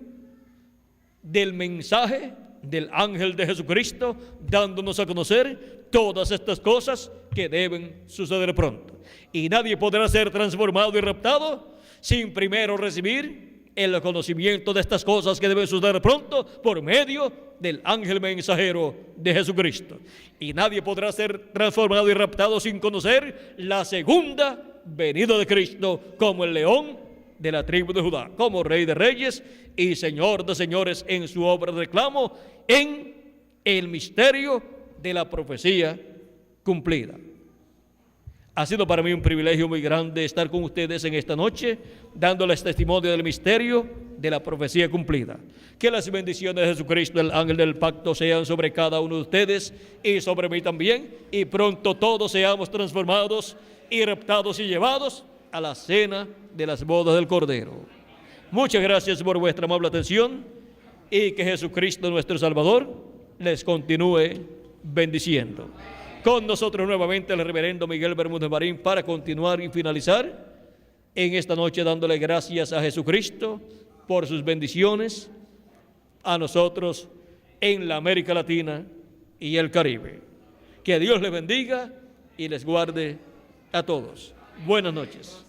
del mensaje del ángel de Jesucristo, dándonos a conocer todas estas cosas que deben suceder pronto. Y nadie podrá ser transformado y raptado sin primero recibir el conocimiento de estas cosas que deben suceder pronto por medio del ángel mensajero de Jesucristo. Y nadie podrá ser transformado y raptado sin conocer la segunda venida de Cristo como el león de la tribu de Judá, como Rey de reyes y Señor de señores en su obra de reclamo, en el misterio de la profecía cumplida. Ha sido para mí un privilegio muy grande estar con ustedes en esta noche, dándoles testimonio del misterio de la profecía cumplida. Que las bendiciones de Jesucristo, el ángel del pacto, sean sobre cada uno de ustedes y sobre mí también, y pronto todos seamos transformados y raptados y llevados a la cena de las bodas del Cordero. Muchas gracias por vuestra amable atención, y que Jesucristo nuestro Salvador les continúe bendiciendo. Con nosotros nuevamente el reverendo Miguel Bermúdez Marín para continuar y finalizar en esta noche dándole gracias a Jesucristo por sus bendiciones a nosotros en la América Latina y el Caribe. Que Dios les bendiga y les guarde a todos. Buenas noches.